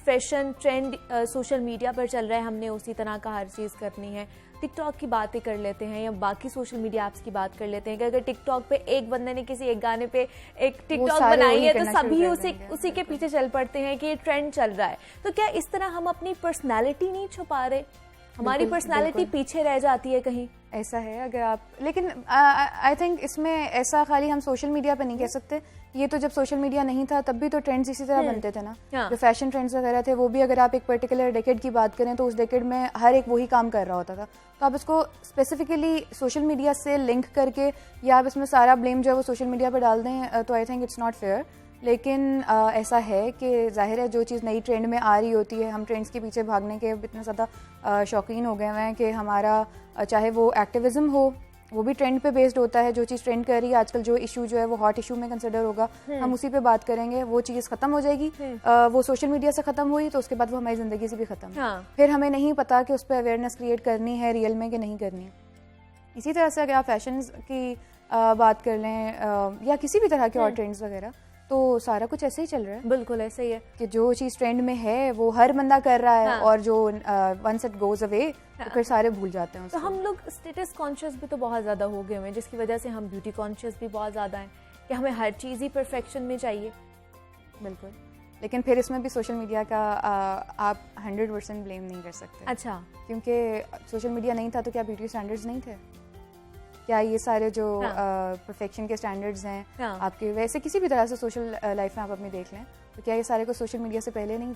फैशन ट्रेंड सोशल मीडिया पर चल रहा है हमने उसी तरह का हर चीज़ करनी है। टिकटॉक की बातें कर लेते हैं या बाकी सोशल मीडिया ऐप्स की बात कर लेते हैं कि अगर टिकटॉक पे एक बंदे ने किसी एक गाने पे एक टिकटॉक बनाई है तो सभी उसी के पीछे चल पड़ते हैं कि ये ट्रेंड चल रहा है। तो क्या इस तरह हम अपनी पर्सनैलिटी नहीं छुपा रहे? हमारी पर्सनैलिटी पीछे रह जाती है कहीं? ऐसा है अगर आप, लेकिन आई थिंक इसमें ऐसा खाली हम सोशल मीडिया पे नहीं कह सकते। ये तो जब सोशल मीडिया नहीं था तब भी तो ट्रेंड्स इसी तरह बनते थे ना। जो फैशन ट्रेंड्स वगैरह थे वो भी अगर आप एक पर्टिकुलर डेकेड की बात करें तो उस डेकेड में हर एक वही काम कर रहा होता था। तो आप इसको स्पेसिफिकली सोशल मीडिया से लिंक करके या आप इसमें सारा ब्लेम जो है वो सोशल मीडिया पर डाल दें तो I think it's not fair. लेकिन ऐसा है कि जाहिर है जो चीज़ नई ट्रेंड में आ रही होती है, हम ट्रेंड्स के पीछे भागने के इतने ज़्यादा शौकीन हो गए हैं कि हमारा चाहे वो एक्टिविज़म हो वो भी ट्रेंड पे बेस्ड होता है। जो चीज़ ट्रेंड कर रही है आजकल, जो इशू जो है वो हॉट इशू में कंसिडर होगा, हम उसी पे बात करेंगे। वो चीज़ ख़त्म हो जाएगी, वो सोशल मीडिया से ख़त्म हुई तो उसके बाद वो हमारी ज़िंदगी से भी ख़त्म। फिर हमें नहीं पता कि उस पर अवेयरनेस क्रिएट करनी है रियल में कि नहीं करनी है। इसी तरह से अगर आप फैशन की बात कर लें या किसी भी तरह के और ट्रेंड्स वगैरह, तो सारा कुछ ऐसे ही चल रहा है। बिल्कुल ऐसे ही है कि जो चीज़ ट्रेंड में है वो हर बंदा कर रहा है और जो वंस इट गोज अवे तो फिर सारे भूल जाते हैं। तो हम लोग स्टेटस कॉन्शियस भी तो बहुत ज़्यादा हो गए हैं, जिसकी वजह से हम ब्यूटी कॉन्शियस भी बहुत ज़्यादा हैं कि हमें हर चीज़ ही परफेक्शन में चाहिए। बिल्कुल, लेकिन फिर इसमें भी सोशल मीडिया का आप 100% ब्लेम नहीं कर सकते। अच्छा, क्योंकि सोशल मीडिया नहीं था तो क्या ब्यूटी स्टैंडर्ड्स नहीं थे? क्या ये सारे जो परफेक्शन के स्टैंडर्ड्स हैं आपके, वैसे किसी भी तरह से सोशल लाइफ में आप अपनी देख लें तो क्या ये सारे को सोशल मीडिया से पहले नहीं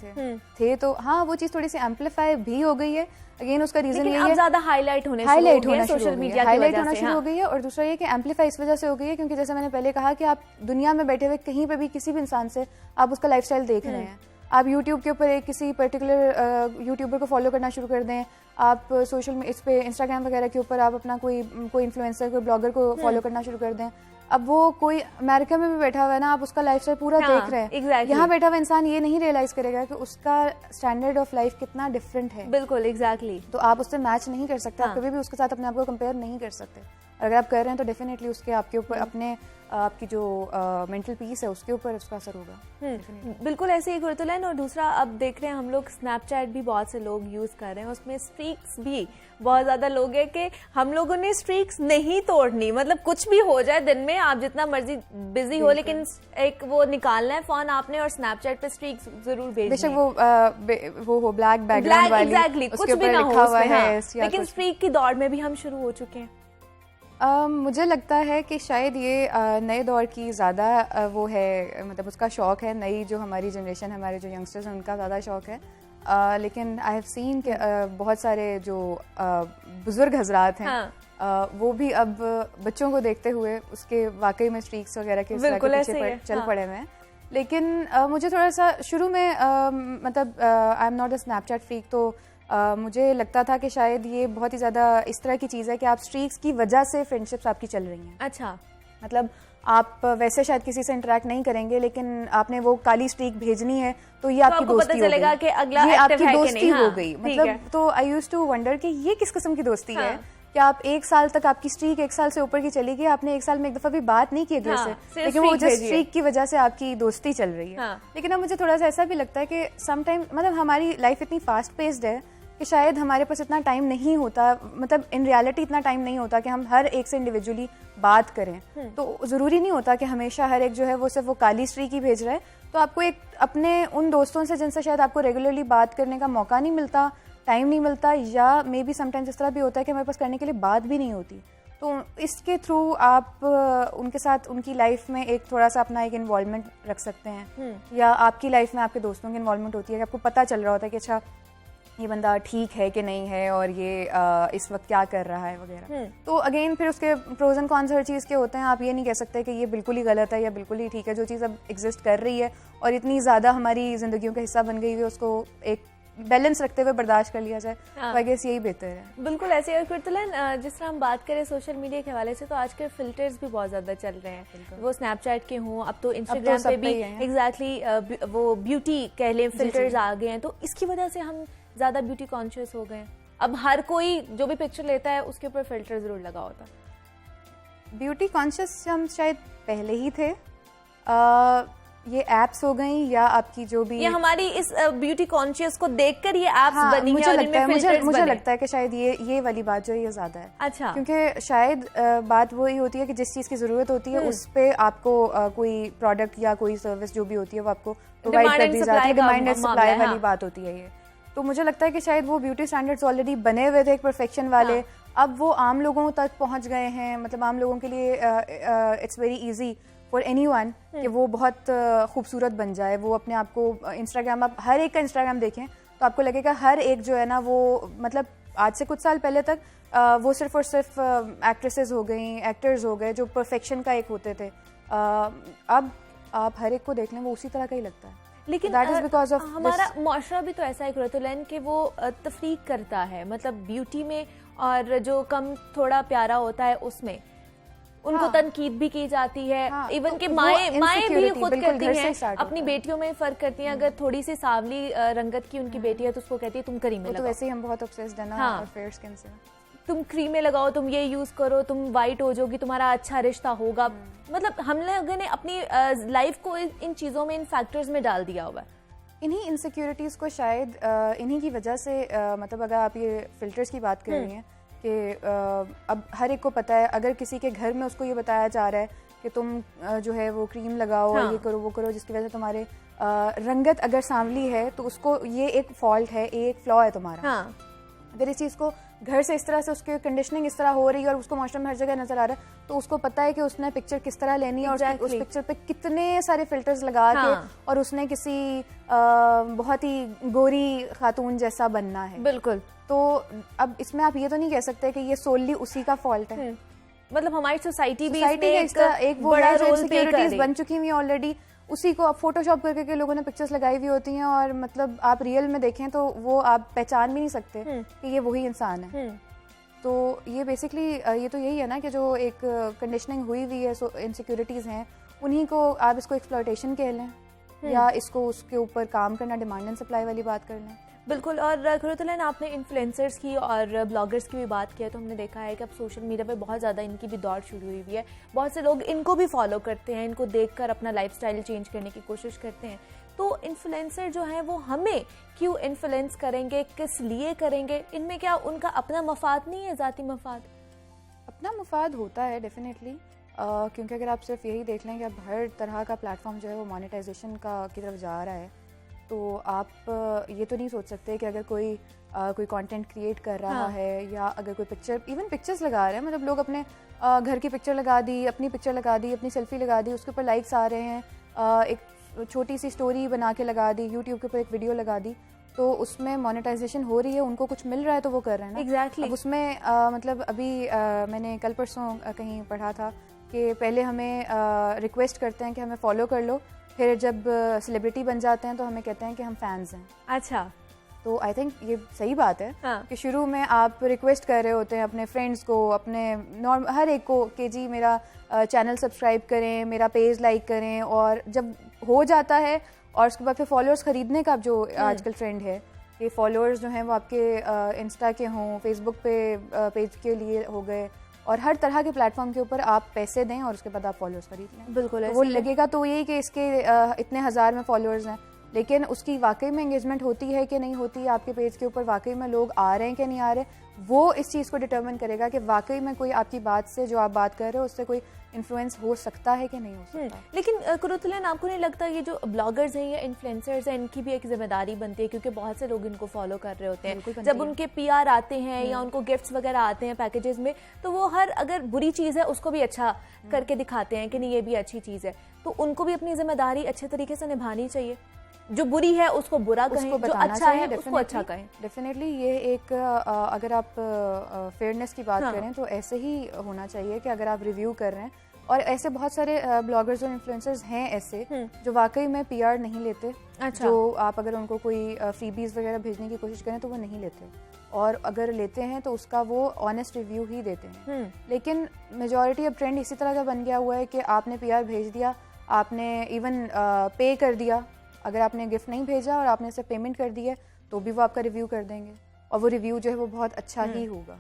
थे? तो हाँ, वो चीज़ थोड़ी सी एम्पलीफाई भी हो गई है। अगेन उसका रीजन ये है ज़्यादा हाईलाइट होना सोशल मीडिया हाईलाइट होना शुरू हो गई है। और दूसरा ये कि एम्पलीफाई इस वजह से हो गई है क्योंकि जैसे मैंने पहले कहा कि आप दुनिया में बैठे हुए कहीं पे भी किसी भी इंसान से आप उसका लाइफस्टाइल देख रहे हैं। आप YouTube के ऊपर एक किसी पर्टिकुलर यूट्यूबर को फॉलो करना शुरू कर दें, आप सोशल इस पे इंस्टाग्राम वगैरह के ऊपर आप अपना कोई इन्फ्लुएंसर, कोई ब्लॉगर को फॉलो करना शुरू कर दें। अब वो कोई अमेरिका में भी बैठा हुआ है ना, आप उसका लाइफस्टाइल पूरा देख रहे हैं। यहाँ बैठा हुआ इंसान ये नहीं रियलाइज करेगा कि उसका स्टैंडर्ड ऑफ लाइफ कितना डिफरेंट है। बिल्कुल एग्जैक्टली। तो आप उससे मैच नहीं कर सकते, आप कभी भी उसके साथ अपने आप को कंपेयर नहीं कर सकते। अगर आप कर रहे हैं तो डेफिनेटली उसके आपके ऊपर अपने आपकी जो मेंटल पीस है उसके ऊपर उसका असर होगा। बिल्कुल ऐसे ही गुरतुलैन। और दूसरा अब देख रहे हैं हम लोग स्नैपचैट भी बहुत से लोग यूज़ कर रहे हैं, उसमें स्ट्रीक्स भी बहुत ज़्यादा लोग हैं कि हम लोगों ने स्ट्रीक्स नहीं तोड़नी। मतलब कुछ भी हो जाए दिन में, आप जितना मर्जी बिजी हो, लेकिन एक वो निकालना है फ़ोन आपने और स्नैपचैट पे स्ट्रीक्स जरूर भेजना। बेशक वो हो ब्लैक बैकग्राउंड वाली, एग्जैक्टली, कुछ भी ना हो उसमें, लेकिन स्ट्रीक की दौड़ में भी हम शुरू हो चुके हैं। मुझे लगता है कि शायद ये नए दौर की ज़्यादा वो है, मतलब उसका शौक़ है। नई जो हमारी जनरेशन, हमारे जो यंगस्टर्स हैं उनका ज़्यादा शौक़ है। लेकिन आई हैव सीन कि बहुत सारे जो बुज़ुर्ग हजरात हैं वो भी अब बच्चों को देखते हुए उसके वाकई में स्ट्रीक्स वगैरह के पीछे चल पड़े हुए हैं। लेकिन मुझे थोड़ा सा शुरू में मतलब I am not a Snapchat freak, तो मुझे लगता था कि शायद ये बहुत ही ज़्यादा इस तरह की चीज़ है कि आप स्ट्रीक्स की वजह से फ्रेंडशिप्स आपकी चल रही हैं। अच्छा, मतलब आप वैसे शायद किसी से इंटरेक्ट नहीं करेंगे, लेकिन आपने वो काली स्ट्रीक भेजनी है तो ये आपकी दोस्ती हो गई, कि अगला ये आपकी दोस्ती हो गई। मतलब तो आई यूज्ड टू वंडर कि ये किस किस्म की दोस्ती है कि आप एक साल तक आपकी स्ट्रीक 1 साल से ऊपर की चली गई, आपने 1 साल में एक दफा भी बात नहीं की एक दूसरे से, लेकिन वो जस्ट स्ट्रीक की वजह से आपकी दोस्ती चल रही है। लेकिन अब मुझे थोड़ा सा ऐसा भी लगता है कि समटाइम मतलब हमारी लाइफ इतनी फास्ट पेस्ड है कि शायद हमारे पास इतना टाइम नहीं होता, मतलब इन रियलिटी इतना टाइम नहीं होता कि हम हर एक से इंडिविजुअली बात करें। तो ज़रूरी नहीं होता कि हमेशा हर एक जो है वो सिर्फ वो काली स्ट्रीक ही भेज रहा है। तो आपको एक अपने उन दोस्तों से जिनसे शायद आपको रेगुलरली बात करने का मौका नहीं मिलता, टाइम नहीं मिलता, या मे बी समटाइम्स इस तरह भी होता है कि हमारे पास करने के लिए बात भी नहीं होती, तो इसके थ्रू आप उनके साथ उनकी लाइफ में एक थोड़ा सा अपना एक इन्वॉल्वमेंट रख सकते हैं। या आपकी लाइफ में आपके दोस्तों की इन्वॉल्वमेंट होती है कि आपको पता चल रहा होता है कि अच्छा ये बंदा ठीक है कि नहीं है और ये इस वक्त क्या कर रहा है वगैरह। तो अगेन फिर उसके प्रोज एंड कॉन्स हर चीज़ के होते हैं। आप ये नहीं कह सकते कि ये बिल्कुल ही गलत है या बिल्कुल ही ठीक है। जो चीज़ अब एग्जिस्ट कर रही है और इतनी ज़्यादा हमारी ज़िंदगियों का हिस्सा बन गई है, उसको एक बैलेंस रखते हुए बर्दाश्त कर लिया जाए, तो आई गेस यही बेहतर है। बिल्कुल ऐसे। और कुर्तुलैन, जिस तरह हम बात करें सोशल मीडिया के हवाले से, तो आजकल फिल्टर्स भी बहुत ज़्यादा चल रहे हैं, वो स्नैपचैट के हों, अब तो इंस्टाग्राम पे भी एग्जैक्टली वो ब्यूटी कह लें फिल्टर्स आ गए हैं, तो इसकी वजह से हम ज़्यादा ब्यूटी कॉन्शियस हो गए हैं। अब हर कोई जो भी पिक्चर लेता है उसके ऊपर फिल्टर जरूर लगा होता है। ब्यूटी कॉन्शियस हम शायद पहले ही थे, ये एप्स हो गई या आपकी जो भी, ये हमारी इस ब्यूटी कॉन्शियस को देखकर ये एप्स बनी है और इनमें फिल्टर्स मुझे बने। लगता है कि शायद ये वाली बात जो है ये ज्यादा है। अच्छा, क्योंकि शायद बात वही होती है कि जिस चीज की जरूरत होती है उस पे आपको कोई प्रोडक्ट या कोई सर्विस जो भी होती है वो आपको प्रोवाइड कर दी जाती है, डिमांड एंड सप्लाई वाली बात होती है ये। तो मुझे लगता है कि शायद वो ब्यूटी स्टैंडर्ड्स ऑलरेडी बने हुए थे एक परफेक्शन वाले, अब वो आम लोगों तक पहुंच गए हैं। मतलब आम लोगों के लिए it's very easy for anyone कि वो बहुत खूबसूरत बन जाए। वो अपने आप को इंस्टाग्राम, आप हर एक का इंस्टाग्राम देखें तो आपको लगेगा हर एक जो है ना वो, मतलब आज से कुछ साल पहले तक वो सिर्फ और सिर्फ एक्ट्रेसेस हो गई, एक्टर्स हो गए जो परफेक्शन का एक होते थे। अब आप हर एक को देख लें वो उसी तरह का ही लगता है। लेकिन दैट इज बिकॉज ऑफ हमारा मुआशरा भी तो ऐसा है कुरतुलैन कि वो तफरीक करता है, मतलब ब्यूटी में, और जो कम थोड़ा प्यारा होता है उसमें उनको तनकीद भी की जाती है। इवन के माएँ भी खुद करती हैं, अपनी बेटियों में फर्क करती हैं। अगर थोड़ी सी सांवली रंगत की उनकी बेटी है तो उसको कहती है तुम करीमे लगाओ। तो वैसे ही हम बहुत ऑब्सेस्ड है ना फेयर स्किन से, तुम क्रीमें लगाओ, तुम ये यूज करो, तुम वाइट हो जाओगी, तुम्हारा अच्छा रिश्ता होगा। मतलब हम लोगों ने अपनी लाइफ को इन चीजों में, इन फैक्टर्स में डाल दिया हुआ है। इन्हीं इनसिक्योरिटीज को शायद इन्हीं की वजह से मतलब अगर आप ये फिल्टर्स की बात कर रही हैं कि अब हर एक को पता है, अगर किसी के घर में उसको ये बताया जा रहा है कि तुम जो है वो क्रीम लगाओ, ये करो वो करो, जिसकी वजह से तुम्हारे रंगत अगर सांवली है तो उसको ये एक फॉल्ट है, एक फ्लॉ है तुम्हारा। अगर इस चीज़ को घर से इस तरह से उसकी कंडीशनिंग इस तरह हो रही है और उसको माशरे में हर जगह नजर आ रहा है तो उसको पता है कि उसने पिक्चर किस तरह लेनी है और उस पिक्चर पे कितने सारे फिल्टर्स लगा के और उसने किसी बहुत ही गोरी खातून जैसा बनना है। बिल्कुल। तो अब इसमें आप ये तो नहीं कह सकते कि ये सोली उसी का फॉल्ट है। मतलब हमारी सोसाइटी भी एक बड़ा रोल सिक्योरिटीज बन चुकी हुई ऑलरेडी, उसी को आप फोटोशॉप करके के लोगों ने पिक्चर्स लगाई हुई होती हैं और मतलब आप रियल में देखें तो वो आप पहचान भी नहीं सकते कि ये वही इंसान है। तो ये बेसिकली ये तो यही है ना कि जो एक कंडीशनिंग हुई हुई है, इनसिक्योरिटीज हैं, उन्हीं को आप इसको एक्सप्लॉयटेशन कह लें या इसको उसके ऊपर काम करना, डिमांड एंड सप्लाई वाली बात कर लें। बिल्कुल। और कुरतुलैन, आपने इन्फ्लुएंसर्स की और ब्लॉगर्स की भी बात की है तो हमने देखा है कि अब सोशल मीडिया पे बहुत ज़्यादा इनकी भी दौड़ शुरू हुई हुई है। बहुत से लोग इनको भी फॉलो करते हैं, इनको देखकर अपना लाइफस्टाइल चेंज करने की कोशिश करते हैं। तो इन्फ्लुएंसर जो हैं वो हमें क्यों इन्फ्लुएंस करेंगे, किस लिए करेंगे? इनमें क्या उनका अपना मफाद नहीं है, ज़ाती मफाद? अपना मफाद होता है डेफिनेटली, क्योंकि अगर आप सिर्फ यही देख लें कि अब हर तरह का प्लेटफॉर्म जो है वो मोनेटाइजेशन की तरफ जा रहा है, तो आप ये तो नहीं सोच सकते कि अगर कोई कंटेंट क्रिएट कर रहा है या अगर कोई इवन पिक्चर्स लगा रहे हैं, मतलब लोग अपने घर की पिक्चर लगा दी, अपनी पिक्चर लगा दी, अपनी सेल्फी लगा दी, उसके ऊपर लाइक्स आ रहे हैं, एक छोटी सी स्टोरी बना के लगा दी, यूट्यूब के ऊपर एक वीडियो लगा दी, तो उसमें मोनेटाइजेशन हो रही है, उनको कुछ मिल रहा है तो वो कर रहे हैं ना। एग्जैक्टली। अब उसमें मतलब अभी मैंने कल परसों कहीं पढ़ा था कि पहले हमें रिक्वेस्ट करते हैं कि हमें फॉलो कर लो, फिर जब सेलिब्रिटी बन जाते हैं तो हमें कहते हैं कि हम फैंस हैं। अच्छा। तो आई थिंक ये सही बात है कि शुरू में आप रिक्वेस्ट कर रहे होते हैं अपने फ्रेंड्स को, अपने हर एक को कि जी मेरा चैनल सब्सक्राइब करें, मेरा पेज लाइक करें, और जब हो जाता है और उसके बाद फिर फॉलोअर्स खरीदने का जो आजकल ट्रेंड है कि फॉलोअर्स जो हैं वो आपके इंस्टा के हों, फेसबुक पे पेज के लिए हो गए, और हर तरह के प्लेटफॉर्म के ऊपर आप पैसे दें और उसके बाद आप फॉलोअर्स खरीद लें। बिल्कुल। तो वो लगेगा तो यही कि इसके इतने हज़ार में फॉलोअर्स हैं, लेकिन उसकी वाकई में एंगेजमेंट होती है कि नहीं होती है, आपके पेज के ऊपर वाकई में लोग आ रहे हैं कि नहीं आ रहे, वो इस चीज़ को डिटरमिन करेगा कि वाकई में कोई आपकी बात से, जो आप बात कर रहे हो उससे कोई इन्फ्लुएंस हो सकता है कि नहीं हो सकता। लेकिन कुरतुलैन, आपको नहीं लगता ये जो ब्लॉगर्स हैं या इन्फ्लुएंसर्स हैं, इनकी भी एक जिम्मेदारी बनती है, क्योंकि बहुत से लोग इनको फॉलो कर रहे होते हैं, जब उनके पीआर आते हैं या उनको गिफ्ट्स वगैरह आते हैं पैकेजेस में, तो वो हर अगर बुरी चीज़ है उसको भी अच्छा करके दिखाते हैं कि नहीं ये भी अच्छी चीज़ है, तो उनको भी अपनी जिम्मेदारी अच्छे तरीके से निभानी चाहिए। जो बुरी है उसको बुरा कहें, जो अच्छा है उसको अच्छा कहें। डेफिनेटली ये एक अगर आप फेयरनेस की बात करें तो ऐसे ही होना चाहिए कि अगर आप रिव्यू कर रहे हैं, और ऐसे बहुत सारे ब्लॉगर्स और इन्फ्लुएंसर्स हैं ऐसे जो वाकई में पीआर नहीं लेते। अच्छा। जो आप अगर उनको कोई फ्रीबीज वगैरह भेजने की कोशिश करें तो वो नहीं लेते, और अगर लेते हैं तो उसका वो ऑनेस्ट रिव्यू ही देते हैं। लेकिन मेजॉरिटी अब ट्रेंड इसी तरह का बन गया हुआ है कि आपने पीआर भेज दिया, आपने इवन पे कर दिया, अगर आपने गिफ्ट नहीं भेजा और आपने इसे पेमेंट कर दी है तो भी वो आपका रिव्यू कर देंगे, और वो रिव्यू जो है वो बहुत अच्छा ही होगा।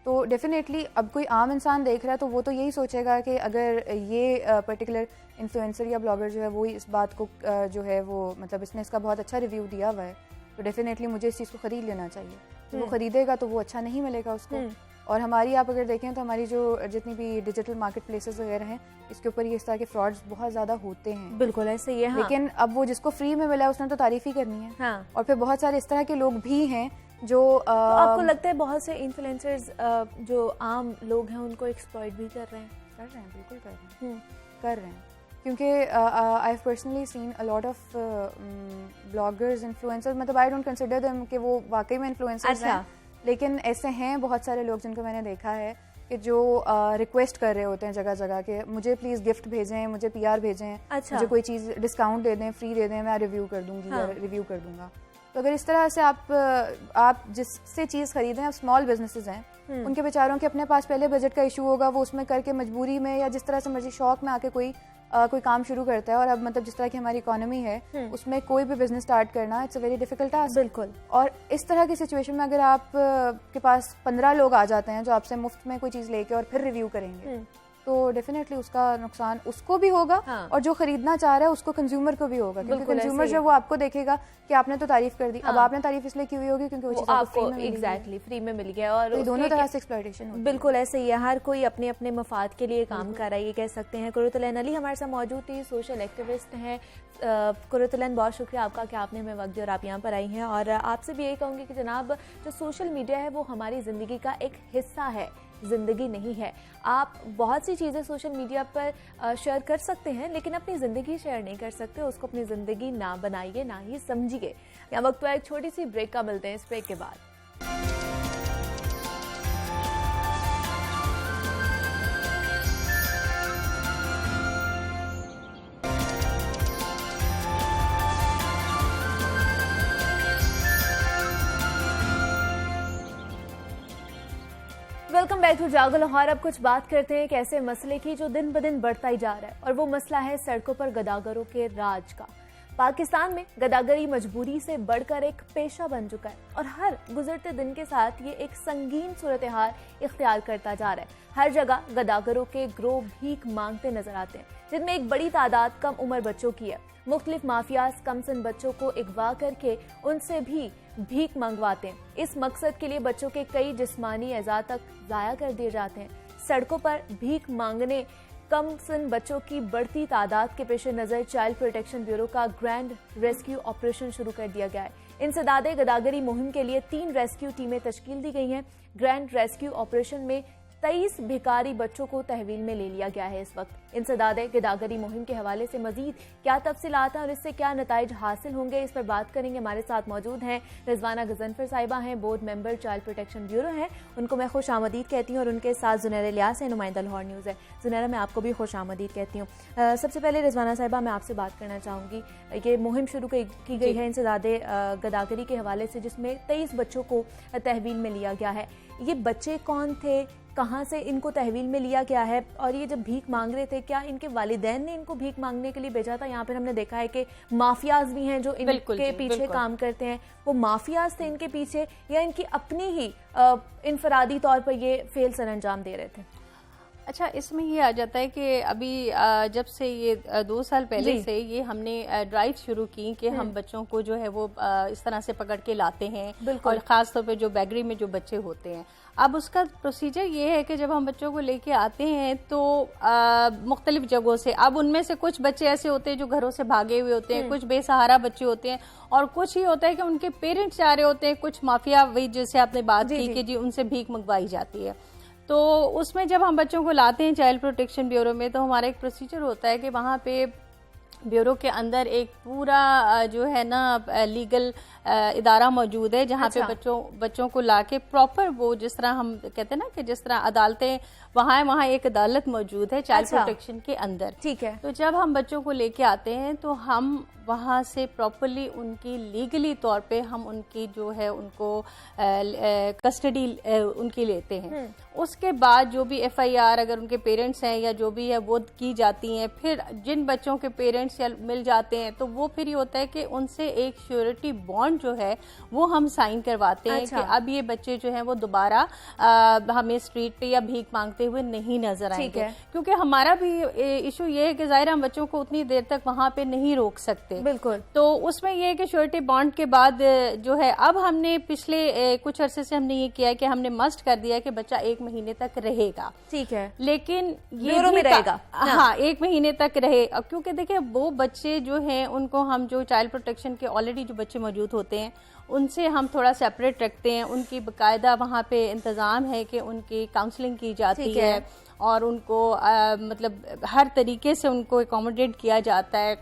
तो डेफिनेटली अब कोई आम इंसान देख रहा है तो वो तो यही सोचेगा कि अगर ये पर्टिकुलर इन्फ्लुएंसर या ब्लॉगर जो है वो इस बात को जो है वो मतलब इसने इसका बहुत अच्छा रिव्यू दिया हुआ है तो डेफिनेटली मुझे इस चीज़ को ख़रीद लेना चाहिए। तो वो ख़रीदेगा तो वो अच्छा नहीं मिलेगा उसको। और हमारी आप अगर देखें तो हमारी जो जितनी भी डिजिटल मार्केट प्लेसेस वगैरह हैं इसके ऊपर ये इस तरह के फ्रॉड्स बहुत ज़्यादा होते हैं। बिल्कुल ऐसे ही है। हाँ। लेकिन अब वो जिसको फ्री में मिला है उसने तो तारीफ़ ही करनी है। हाँ। और फिर बहुत सारे इस तरह के लोग भी हैं जो तो आपको लगता है बहुत से इन्फ्लुएंसर्स जो आम लोग हैं उनको एक्सप्लॉइट भी कर रहे हैं? बिल्कुल कर रहे हैं क्योंकि I have personally seen a lot of bloggers influencers, मतलब आई डोंट कंसिडर देम कि वो वाकई में इन्फ्लुएंसर्स हैं, लेकिन ऐसे हैं बहुत सारे लोग जिनको मैंने देखा है कि जो रिक्वेस्ट कर रहे होते हैं जगह जगह के मुझे प्लीज़ गिफ्ट भेजें, मुझे PR भेजें, मुझे कोई चीज़ डिस्काउंट दे दें, फ्री दे दें, मैं रिव्यू कर दूंगी या रिव्यू कर दूंगा। तो अगर इस तरह से आप जिससे चीज़ खरीदें, आप स्मॉल बिजनेसेस हैं उनके बेचारों के अपने पास पहले बजट का इशू होगा, वो उसमें करके मजबूरी में या जिस तरह से मर्जी शौक में आके कोई काम शुरू करता है। और अब मतलब जिस तरह की हमारी इकोनॉमी है उसमें कोई भी बिजनेस स्टार्ट करना it's a very difficult task. बिल्कुल। और इस तरह की सिचुएशन में अगर आप के पास 15 लोग आ जाते हैं जो आपसे मुफ्त में कोई चीज़ लेके और फिर रिव्यू करेंगे तो डेफिनेटली उसका नुकसान उसको भी होगा। हाँ। और जो खरीदना चाह रहा है उसको कंज्यूमर को भी होगा, क्योंकि कंज्यूमर जो वो आपको देखेगा कि आपने तो तारीफ कर दी। हाँ। अब आपने तारीफ इसलिए की हुई होगी क्योंकि वो चीज़ आपको एग्जैक्टली फ्री में मिल गया। और तो दोनों तरह से एक्सप्लॉयटेशन। बिल्कुल ऐसे ही है, हर कोई अपने अपने मफाद के लिए काम कर रहा है, ये कह सकते हैं। कुर्रतुलैन अली हमारे साथ मौजूद थी, सोशल एक्टिविस्ट हैं। कुर्रतुलैन बहुत शुक्रिया आपका कि आपने हमें वक्त दिया और आप यहाँ पर आई हैं। और आपसे भी यही कहूँगी कि जनाब जो सोशल मीडिया है वो हमारी ज़िंदगी का एक हिस्सा है, ज़िंदगी नहीं है। आप बहुत सी चीज़ें सोशल मीडिया पर शेयर कर सकते हैं लेकिन अपनी ज़िंदगी शेयर नहीं कर सकते, उसको अपनी ज़िंदगी ना बनाइए, ना ही समझिए। यहाँ वक्त एक छोटी सी ब्रेक का मिलते हैं, इस ब्रेक के बाद। वेलकम बैक टू जागो लाहौर। अब कुछ बात करते हैं एक ऐसे मसले की जो दिन ब दिन बढ़ता ही जा रहा है और वो मसला है सड़कों पर गदागरों के राज का। पाकिस्तान में गदागरी मजबूरी से बढ़कर एक पेशा बन चुका है और हर गुजरते दिन के साथ ये एक संगीन सूरत हाल इख्तियार करता जा रहा है। हर जगह गदागरों के ग्रोह भीख मांगते नजर आते हैं जिनमें एक बड़ी तादाद कम उम्र बच्चों की है। मुख्तलिफ माफियाज कमसन बच्चों को अगवा करके उनसे भी भीख मंगवाते हैं। इस मकसद के लिए बच्चों के कई जिस्मानी एज़ा तक ज़ाया कर दिए जाते हैं। सड़कों पर भीख मांगने कमसन बच्चों की बढ़ती तादाद के पेश नज़र चाइल्ड प्रोटेक्शन ब्यूरो का ग्रैंड रेस्क्यू ऑपरेशन शुरू कर दिया गया है। इंसदादे गदागरी मुहिम के लिए 3 रेस्क्यू टीमें तश्कील दी गई हैं। ग्रैंड रेस्क्यू ऑपरेशन में 23 भिखारी बच्चों को तहवील में ले लिया गया है। इस वक्त इंसदादे गदागरी मुहिम के हवाले से मजीद क्या तफसीलात हैं और इससे क्या नताइज हासिल होंगे, इस पर बात करेंगे। हमारे साथ मौजूद हैं रिजवाना गजनफर साहिबा हैं, board member child protection bureau हैं, उनको मैं खुश आमदीद कहती हूँ। और उनके साथ जुनैरा इलियास है, नुमाइंदा लाहौर न्यूज़ है। जुनैरा, मैं आपको भी खुश आमदीद कहती हूँ। सबसे पहले रिजवाना साहिबा मैं आपसे बात करना चाहूँगी, ये मुहिम शुरू की गई है इंसदादे गदागरी के हवाले से जिसमें 23 बच्चों को तहवील में लिया गया है। ये बच्चे कौन थे, कहाँ से इनको तहवील में लिया गया है, और ये जब भीख मांग रहे थे क्या इनके वालिदैन ने इनको भीख मांगने के लिए भेजा था? यहाँ पर हमने देखा है कि माफियाज भी हैं जो इनके पीछे काम करते हैं। वो माफियाज थे इनके पीछे या इनकी अपनी ही इनफरादी तौर पर ये फेल सर अंजाम दे रहे थे? अच्छा, इसमें ये आ जाता है कि अभी जब से ये 2 साल पहले से ये हमने ड्राइव शुरू की कि हम बच्चों को जो है वो इस तरह से पकड़ के लाते हैं, और ख़ास तौर पे जो बैगरी में जो बच्चे होते हैं। अब उसका प्रोसीजर ये है कि जब हम बच्चों को लेके आते हैं तो मुख्तलिफ जगहों से, अब उनमें से कुछ बच्चे ऐसे होते हैं जो घरों से भागे हुए होते हैं, कुछ बेसहारा बच्चे होते हैं, और कुछ ही होता है कि उनके पेरेंट्स जा रहे होते हैं, कुछ माफिया, वही जैसे आपने बात की कि जी उनसे भीख मंगवाई जाती है। तो उसमें जब हम बच्चों को लाते हैं चाइल्ड प्रोटेक्शन ब्यूरो में तो हमारा एक प्रोसीजर होता है कि वहाँ पे ब्यूरो के अंदर एक पूरा जो है ना लीगल इदारा मौजूद है जहाँ पे बच्चों को लाके प्रॉपर वो जिस तरह हम कहते हैं ना कि जिस तरह अदालतें वहाँ एक अदालत मौजूद है चाइल्ड प्रोटेक्शन के अंदर। ठीक है। तो जब हम बच्चों को लेके आते हैं तो हम वहाँ से प्रॉपरली उनकी लीगली तौर पे हम उनकी जो है उनको कस्टडी उनकी लेते हैं। उसके बाद जो भी FIR अगर उनके पेरेंट्स हैं या जो भी है वो की जाती हैं। फिर जिन बच्चों के पेरेंट्स या मिल जाते हैं तो वो फिर ये होता है कि उनसे एक श्योरिटी बॉन्ड बॉन्ड जो है वो हम साइन करवाते हैं कि अब ये बच्चे जो है वो दोबारा हमें स्ट्रीट पे या भीख मांगते हुए नहीं नजर आएंगे, क्योंकि हमारा भी इशू ये है कि जाहिर हम बच्चों को उतनी देर तक वहां पे नहीं रोक सकते। बिल्कुल। तो उसमें ये है कि श्योरिटी बॉन्ड के बाद जो है अब हमने पिछले कुछ अरसे से हमने ये किया है कि हमने मस्ट कर दिया कि बच्चा 1 महीने तक रहेगा। ठीक है, लेकिन ये ब्यूरो में रहेगा। हाँ, 1 महीने तक रहे, क्योंकि देखिए वो बच्चे जो हैं उनको हम जो चाइल्ड प्रोटेक्शन के ऑलरेडी जो बच्चे मौजूद होते हैं उनसे हम थोड़ा सेपरेट रखते हैं। उनकी बाकायदा वहाँ पे इंतज़ाम है कि उनकी काउंसलिंग की जाती है और उनको मतलब हर तरीके से उनको एकोमोडेट किया जाता है,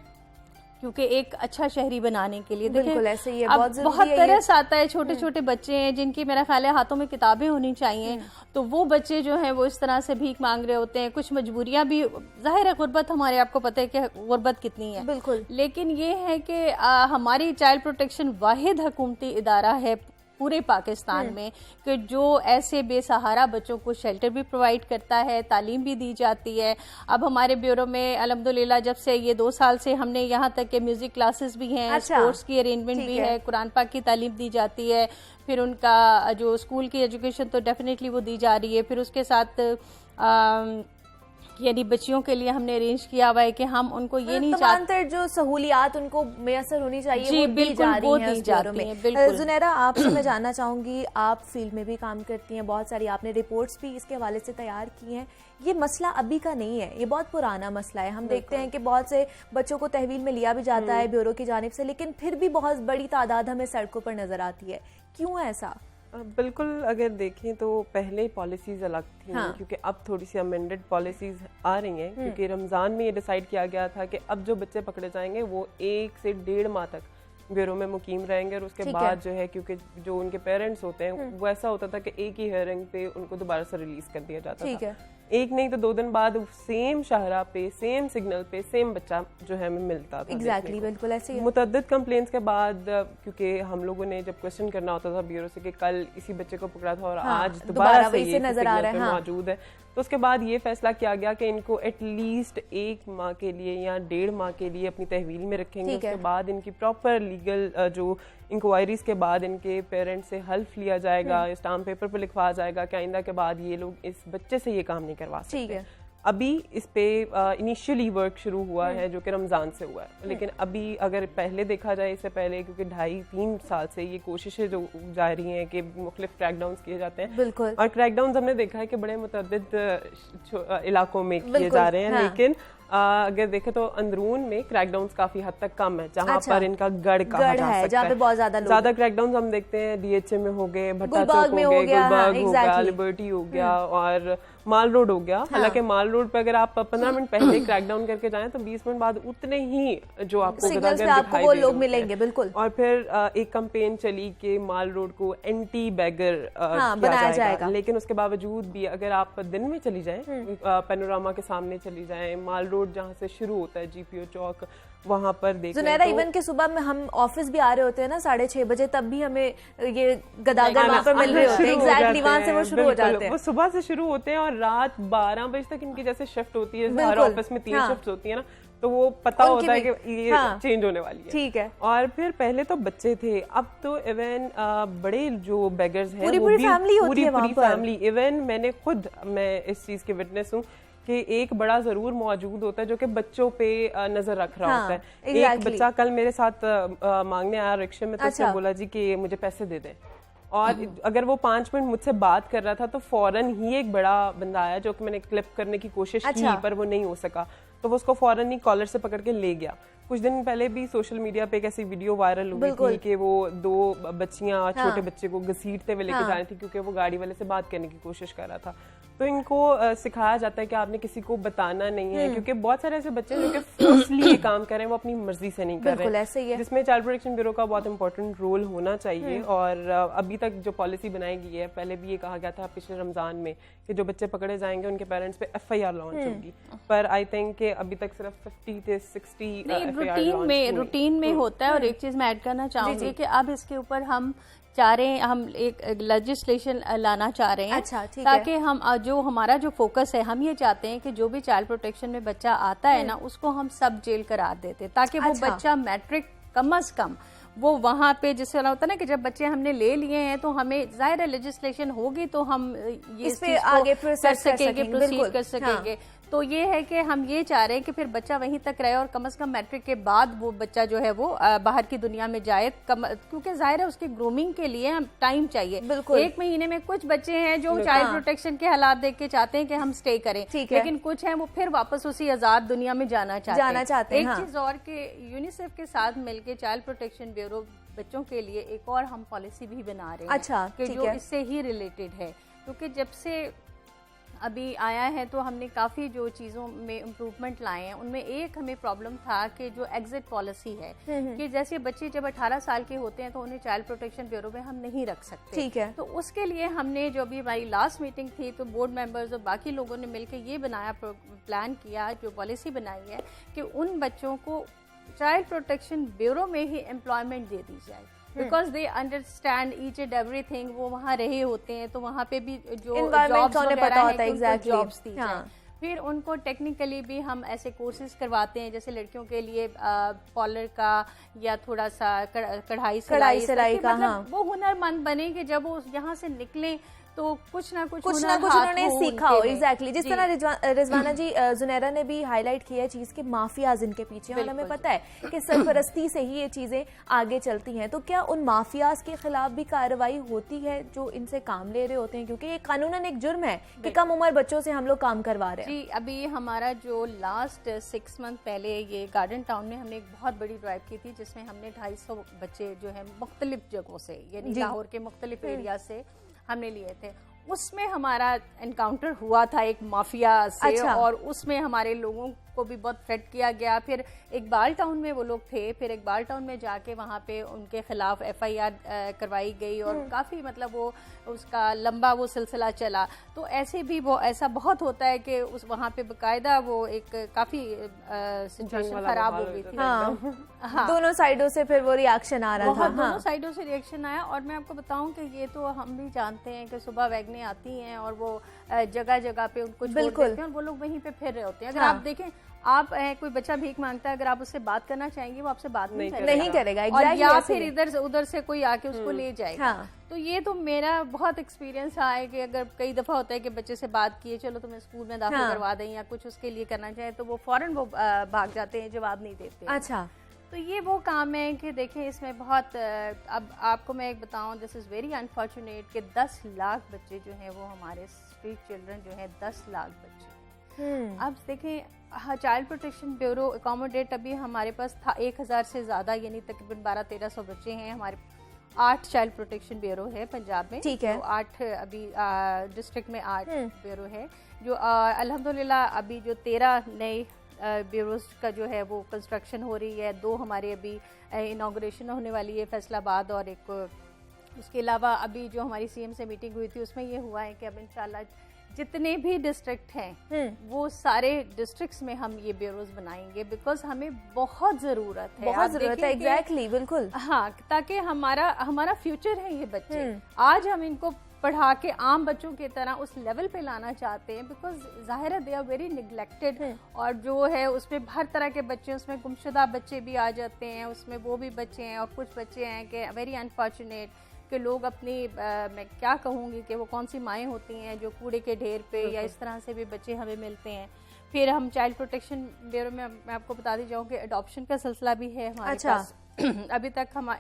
क्योंकि एक अच्छा शहरी बनाने के लिए बिल्कुल ऐसे ही है। बहुत तरस आता है, छोटे छोटे बच्चे हैं जिनकी मेरा ख्याल है हाथों में किताबें होनी चाहिए, तो वो बच्चे जो हैं वो इस तरह से भीख मांग रहे होते हैं। कुछ मजबूरियां भी, जाहिर है गुर्बत हमारे, आपको पता है कि गुर्बत कितनी है, बिल्कुल। लेकिन ये है कि हमारी चाइल्ड प्रोटेक्शन वाहिद हुकूमती इदारा है पूरे पाकिस्तान में कि जो ऐसे बेसहारा बच्चों को शेल्टर भी प्रोवाइड करता है, तालीम भी दी जाती है। अब हमारे ब्यूरो में अल्हम्दुलिल्लाह जब से ये 2 साल से हमने यहाँ तक के म्यूजिक क्लासेस भी हैं, स्पोर्ट्स की अरेंजमेंट भी है, कुरान पाक की तालीम दी जाती है, फिर उनका जो स्कूल की एजुकेशन तो डेफिनेटली वो दी जा रही है, फिर उसके साथ यानी बच्चियों के लिए हमने अरेंज किया हुआ है कि हम उनको ये नहीं चाहते, जो सहूलियात उनको मैसर होनी चाहिए जी, वो बिल्कुल वो दी जाती हैं। बिल्कुल जुनैरा, आपसे मैं जानना चाहूंगी, आप फील्ड में भी काम करती हैं, बहुत सारी आपने रिपोर्ट्स भी इसके हवाले से तैयार की हैं। ये मसला अभी का नहीं है, ये बहुत पुराना मसला है। हम देखते हैं कि बहुत से बच्चों को तहवील में लिया भी जाता है ब्यूरो की जानिब से, लेकिन फिर भी बहुत बड़ी तादाद हमें सड़कों पर नजर आती है। क्यों ऐसा? बिल्कुल, अगर देखें तो पहले पॉलिसीज अलग थी, क्योंकि अब थोड़ी सी अमेंडेड पॉलिसीज आ रही हैं, क्योंकि रमज़ान में ये डिसाइड किया गया था कि अब जो बच्चे पकड़े जाएंगे वो 1 से 1.5 माह तक ब्यूरो में मुकीम रहेंगे, और उसके बाद जो है, क्योंकि जो उनके पेरेंट्स होते हैं वो ऐसा होता था कि एक ही हियरिंग पे उनको दोबारा से रिलीज कर दिया जाता था। एक नहीं तो 2 दिन बाद सेम शाहरा पे, सेम सिग्नल पे, सेम बच्चा जो है हमें मिलता था। एग्जैक्टली, बिल्कुल ऐसे ही। मुतअद्दिद कंप्लेंट्स के बाद, क्योंकि हम लोगों ने जब क्वेश्चन करना होता था ब्यूरो से कि कल इसी बच्चे को पकड़ा था और आज दोबारा से ये नजर आ रहा है, मौजूद है, तो उसके बाद ये फैसला किया गया कि इनको एटलीस्ट 1 माह के लिए या 1.5 माह के लिए अपनी तहवील में रखेंगे। उसके बाद इनकी प्रॉपर लीगल जो इंक्वायरीज के बाद इनके पेरेंट्स से हल्फ लिया जाएगा, स्टाम्प पेपर पर लिखवा जाएगा कि आइंदा के बाद ये लोग इस बच्चे से ये काम नहीं करवा सकते। अभी इस पे इनिशियली वर्क शुरू हुआ है जो कि रमज़ान से हुआ है, लेकिन अभी अगर पहले देखा जाए, इससे पहले क्योंकि 2.5-3 साल से ये कोशिशें जो जारी हैं कि मुख्तलिफ क्रैकडाउन्स किए जाते हैं, बिल्कुल, और क्रैकडाउन्स हमने देखा है कि बड़े मुतअद्दिद इलाकों में किए जा रहे हैं, लेकिन अगर देखें तो अंदरून में क्रैकडाउन्स काफी हद तक कम है, जहाँ पर इनका गढ़ कहा जा सकता है, जहाँ पे बहुत ज्यादा क्रैकडाउन्स हम देखते हैं DHA में हो गए, भट्टा चौक हो गए, गुलबर्ग हो गया, लिबर्टी हो गया और माल रोड हो गया। हालांकि माल रोड पे अगर आप 15 मिनट पहले क्रैकडाउन करके जाएं तो 20 मिनट बाद उतने ही जो आपको वो लोग मिलेंगे। बिल्कुल। और फिर एक कैंपेन चली कि माल रोड को एंटी बैगर बनाया जाएगा, लेकिन उसके बावजूद भी अगर आप दिन में चली जाएं, पैनोरामा के सामने चली जाएं, माल रोड जहाँ से शुरू होता है GPO चौक, वहां पर देखते जुनैरा, इवन के सुबह में हम ऑफिस भी आ रहे होते हैं ना 6:30 बजे, तब भी हमें ये गदागर वहां पर मिल रहे होते हैं। एग्जैक्टली, वहां से वो शुरू हो जाते हैं। वो सुबह से शुरू होते हैं और रात 12 बजे तक इनकी जैसे शिफ्ट होती है, हर ऑफिस में 3 शिफ्ट होती है ना, तो वो पता होता है कि ये चेंज होने वाली है। ठीक है। और फिर पहले तो बच्चे थे, अब तो इवन बड़े जो बेगर्स हैं पूरी फैमिली होती है वहां पर। फैमिली, इवन मैं इस चीज के विटनेस हूँ कि एक बड़ा जरूर मौजूद होता है जो कि बच्चों पे नजर रख रहा होता है। एक बच्चा कल मेरे साथ मांगने आया रिक्शे में, तो उसने बोला जी कि मुझे पैसे दे दें, और अगर वो 5 मिनट मुझसे बात कर रहा था तो फौरन ही एक बड़ा बंदा आया जो कि मैंने क्लिप करने की कोशिश की, पर वो नहीं हो सका, तो वो उसको फौरन ही कॉलर से पकड़ के ले गया। कुछ दिन पहले भी सोशल मीडिया पे एक ऐसी वीडियो वायरल हुई थी कि वो 2 बच्चियां छोटे बच्चे को घसीटते हुए लेके जा रही थी क्योंकि वो गाड़ी वाले से बात करने की कोशिश कर रहा था। तो इनको सिखाया जाता है कि आपने किसी को बताना नहीं है, क्योंकि बहुत सारे ऐसे बच्चे जो कि फोर्सली ये काम कर रहे हैं, वो अपनी मर्जी से नहीं कर रहे हैं, जिसमें चाइल्ड प्रोटेक्शन ब्यूरो का बहुत इंपॉर्टेंट रोल होना चाहिए। और अभी तक जो पॉलिसी बनाई गई है, पहले भी ये कहा गया था पिछले रमजान में कि जो बच्चे पकड़े जाएंगे उनके पेरेंट्स पे FIR लॉन्च होगी, पर आई थिंक कि अभी तक सिर्फ 50 से 60 रूटीन में होता है। और एक चीज मैं ऐड करना चाहूंगी कि अब इसके ऊपर हम चाह रहे हैं, हम एक लेजिस्लेशन लाना चाह रहे हैं। अच्छा, ताकि हम जो हमारा जो फोकस है, हम ये चाहते हैं कि जो भी चाइल्ड प्रोटेक्शन में बच्चा आता है ना, उसको हम सब जेल करार देते, ताकि वो बच्चा मैट्रिक कम अज कम वो वहाँ पे जिससे होता है ना कि जब बच्चे हमने ले लिए हैं तो हमें जाहिर है लेजिस्लेशन होगी तो हम ये इस पे आगे कर सकेंगे, प्रोसीड कर सकेंगे। हाँ। तो ये है कि हम ये चाह रहे हैं कि फिर बच्चा वहीं तक रहे और कम से कम मैट्रिक के बाद वो बच्चा जो है वो बाहर की दुनिया में जाए, क्योंकि जाहिर है उसकी ग्रूमिंग के लिए हम टाइम चाहिए। बिल्कुल। 1 महीने में कुछ बच्चे हैं जो चाइल्ड प्रोटेक्शन के हालात देख के चाहते हैं कि हम स्टे करें, लेकिन कुछ हैं वो फिर वापस उसी आजाद दुनिया में जाना चाहते हैं। एक चीज और कि यूनिसेफ के साथ मिलकर चाइल्ड प्रोटेक्शन ब्यूरो बच्चों के लिए एक और हम पॉलिसी भी बना रहे हैं। अच्छा, कि जो इससे ही रिलेटेड है, क्योंकि जब से अभी आया है तो हमने काफ़ी जो चीज़ों में इम्प्रूवमेंट लाए हैं, उनमें एक हमें प्रॉब्लम था कि जो एग्जिट पॉलिसी है कि जैसे बच्चे जब 18 साल के होते हैं तो उन्हें चाइल्ड प्रोटेक्शन ब्यूरो में हम नहीं रख सकते। ठीक है। तो उसके लिए हमने जो अभी हमारी लास्ट मीटिंग थी तो बोर्ड मेंबर्स और बाकी लोगों ने मिलकर ये बनाया, प्लान किया, जो पॉलिसी बनाई है कि उन बच्चों को चाइल्ड प्रोटेक्शन ब्यूरो में ही एम्प्लॉयमेंट दे दी जाए, because they understand each and everything. वो वहाँ रहे होते हैं तो वहाँ पे भी जो जॉब्स वगैरह हैं, जॉब्स दी जाए। फिर उनको टेक्निकली भी हम ऐसे कोर्सेज करवाते हैं, जैसे लड़कियों के लिए पार्लर का या थोड़ा सा कढ़ाई सिलाई का, मतलब वो हुनरमंद बने कि जब वो यहाँ से निकलें तो कुछ ना कुछ उन्होंने सीखा हो। एग्जैक्टली जिस तरह रिजवाना जी जुनैरा ने भी हाईलाइट किया है चीज के माफियाज इनके पीछे, और हमें पता है कि सरपरस्ती से ही ये चीजें आगे चलती हैं। तो क्या उन माफियाज के खिलाफ भी कार्रवाई होती है जो इनसे काम ले रहे होते हैं, क्योंकि ये कानूनन एक जुर्म है कि कम उम्र बच्चों से हम लोग काम करवा रहे हैं। जी, अभी हमारा जो लास्ट 6 मंथ पहले ये गार्डन टाउन में हमने एक बहुत बड़ी ड्राइव की थी, जिसमें हमने 250 बच्चे जो है मुख्तलिफ जगहों से, यानी लाहौर के मुख्तलिफ एरिया से हमने लिए थे। उसमें हमारा एनकाउंटर हुआ था एक माफिया से। अच्छा। और उसमें हमारे लोगों को भी बहुत थ्रेट किया गया। फिर इकबाल टाउन में वो लोग थे, फिर इकबाल टाउन में जाके वहाँ पे उनके खिलाफ FIR करवाई गई और काफ़ी मतलब वो उसका लंबा वो सिलसिला चला। तो ऐसे भी वो ऐसा बहुत होता है कि उस वहाँ पे बाकायदा वो एक काफ़ी सिचुएशन खराब हो गई थी। हाँ। दोनों साइडों से फिर वो रिएक्शन आ रहा था। दोनों साइडों से रिएक्शन आया। और मैं आपको बताऊं कि ये तो हम भी जानते हैं कि सुबह वैगनें आती हैं और वो जगह जगह पे उनको छोड़ देते हैं और वो लोग वहीं पे फिर रहे होते हैं। अगर आप देखें, आप कोई बच्चा भीख मांगता है, अगर आप उससे बात करना चाहेंगे वो आपसे बात नहीं करेगा। और या फिर इधर उधर से कोई आके उसको ले जाएगा। तो ये तो मेरा बहुत एक्सपीरियंस रहा है कि अगर कई दफा होता है कि बच्चे से बात किए, चलो तुम्हें स्कूल में दाखिल करवा दें या कुछ उसके लिए करना चाहे, तो वो फौरन वो भाग जाते हैं, जवाब नहीं देते। अच्छा, तो ये वो काम है कि देखें इसमें बहुत, अब आपको मैं एक बताऊं, दिस इज़ वेरी अनफॉर्चुनेट कि 10 लाख बच्चे जो हैं वो हमारे स्ट्रीट चिल्ड्रन जो हैं, 10 लाख बच्चे। अब देखें, चाइल्ड प्रोटेक्शन ब्यूरो अकोमोडेट अभी हमारे पास था 1000 से ज़्यादा, यानी तकरीबन 1200-1300 बच्चे हैं। हमारे 8 चाइल्ड प्रोटेक्शन ब्यूरो है पंजाब में। ठीक है। तो 8 अभी डिस्ट्रिक्ट में 8 ब्यूरो है, जो अल्हम्दुलिल्लाह अभी जो 13 नए ब्यूरोज का जो है वो कंस्ट्रक्शन हो रही है। 2 हमारे अभी इनाग्रेशन होने वाली है, फैसलाबाद, और एक उसके अलावा अभी जो हमारी CM से मीटिंग हुई थी उसमें ये हुआ है कि अब इंशाल्लाह जितने भी डिस्ट्रिक्ट हैं वो सारे डिस्ट्रिक्ट्स में हम ये ब्यूरोज बनाएंगे, बिकॉज हमें बहुत ज़रूरत है। एग्जैक्टली, बिल्कुल। हाँ, ताकि हमारा फ्यूचर है ये बच्चे। आज हम इनको पढ़ा के आम बच्चों की तरह उस लेवल पे लाना चाहते हैं, बिकॉज जाहिर है दे आर वेरी निगलेक्टेड। और जो है उसमें हर तरह के बच्चे, उसमें गुमशुदा बच्चे भी आ जाते हैं, उसमें वो भी बच्चे हैं। और कुछ बच्चे हैं कि वेरी अनफॉर्चुनेट कि लोग अपनी मैं क्या कहूँगी कि वो कौन सी माएँ होती हैं जो कूड़े के ढेर पे या इस तरह से भी बच्चे हमें मिलते हैं। फिर हम चाइल्ड प्रोटेक्शन ब्यूरो में मैं आपको बता दी जाऊँ कि अडॉप्शन का सिलसिला भी है हमारे पास। अभी तक हम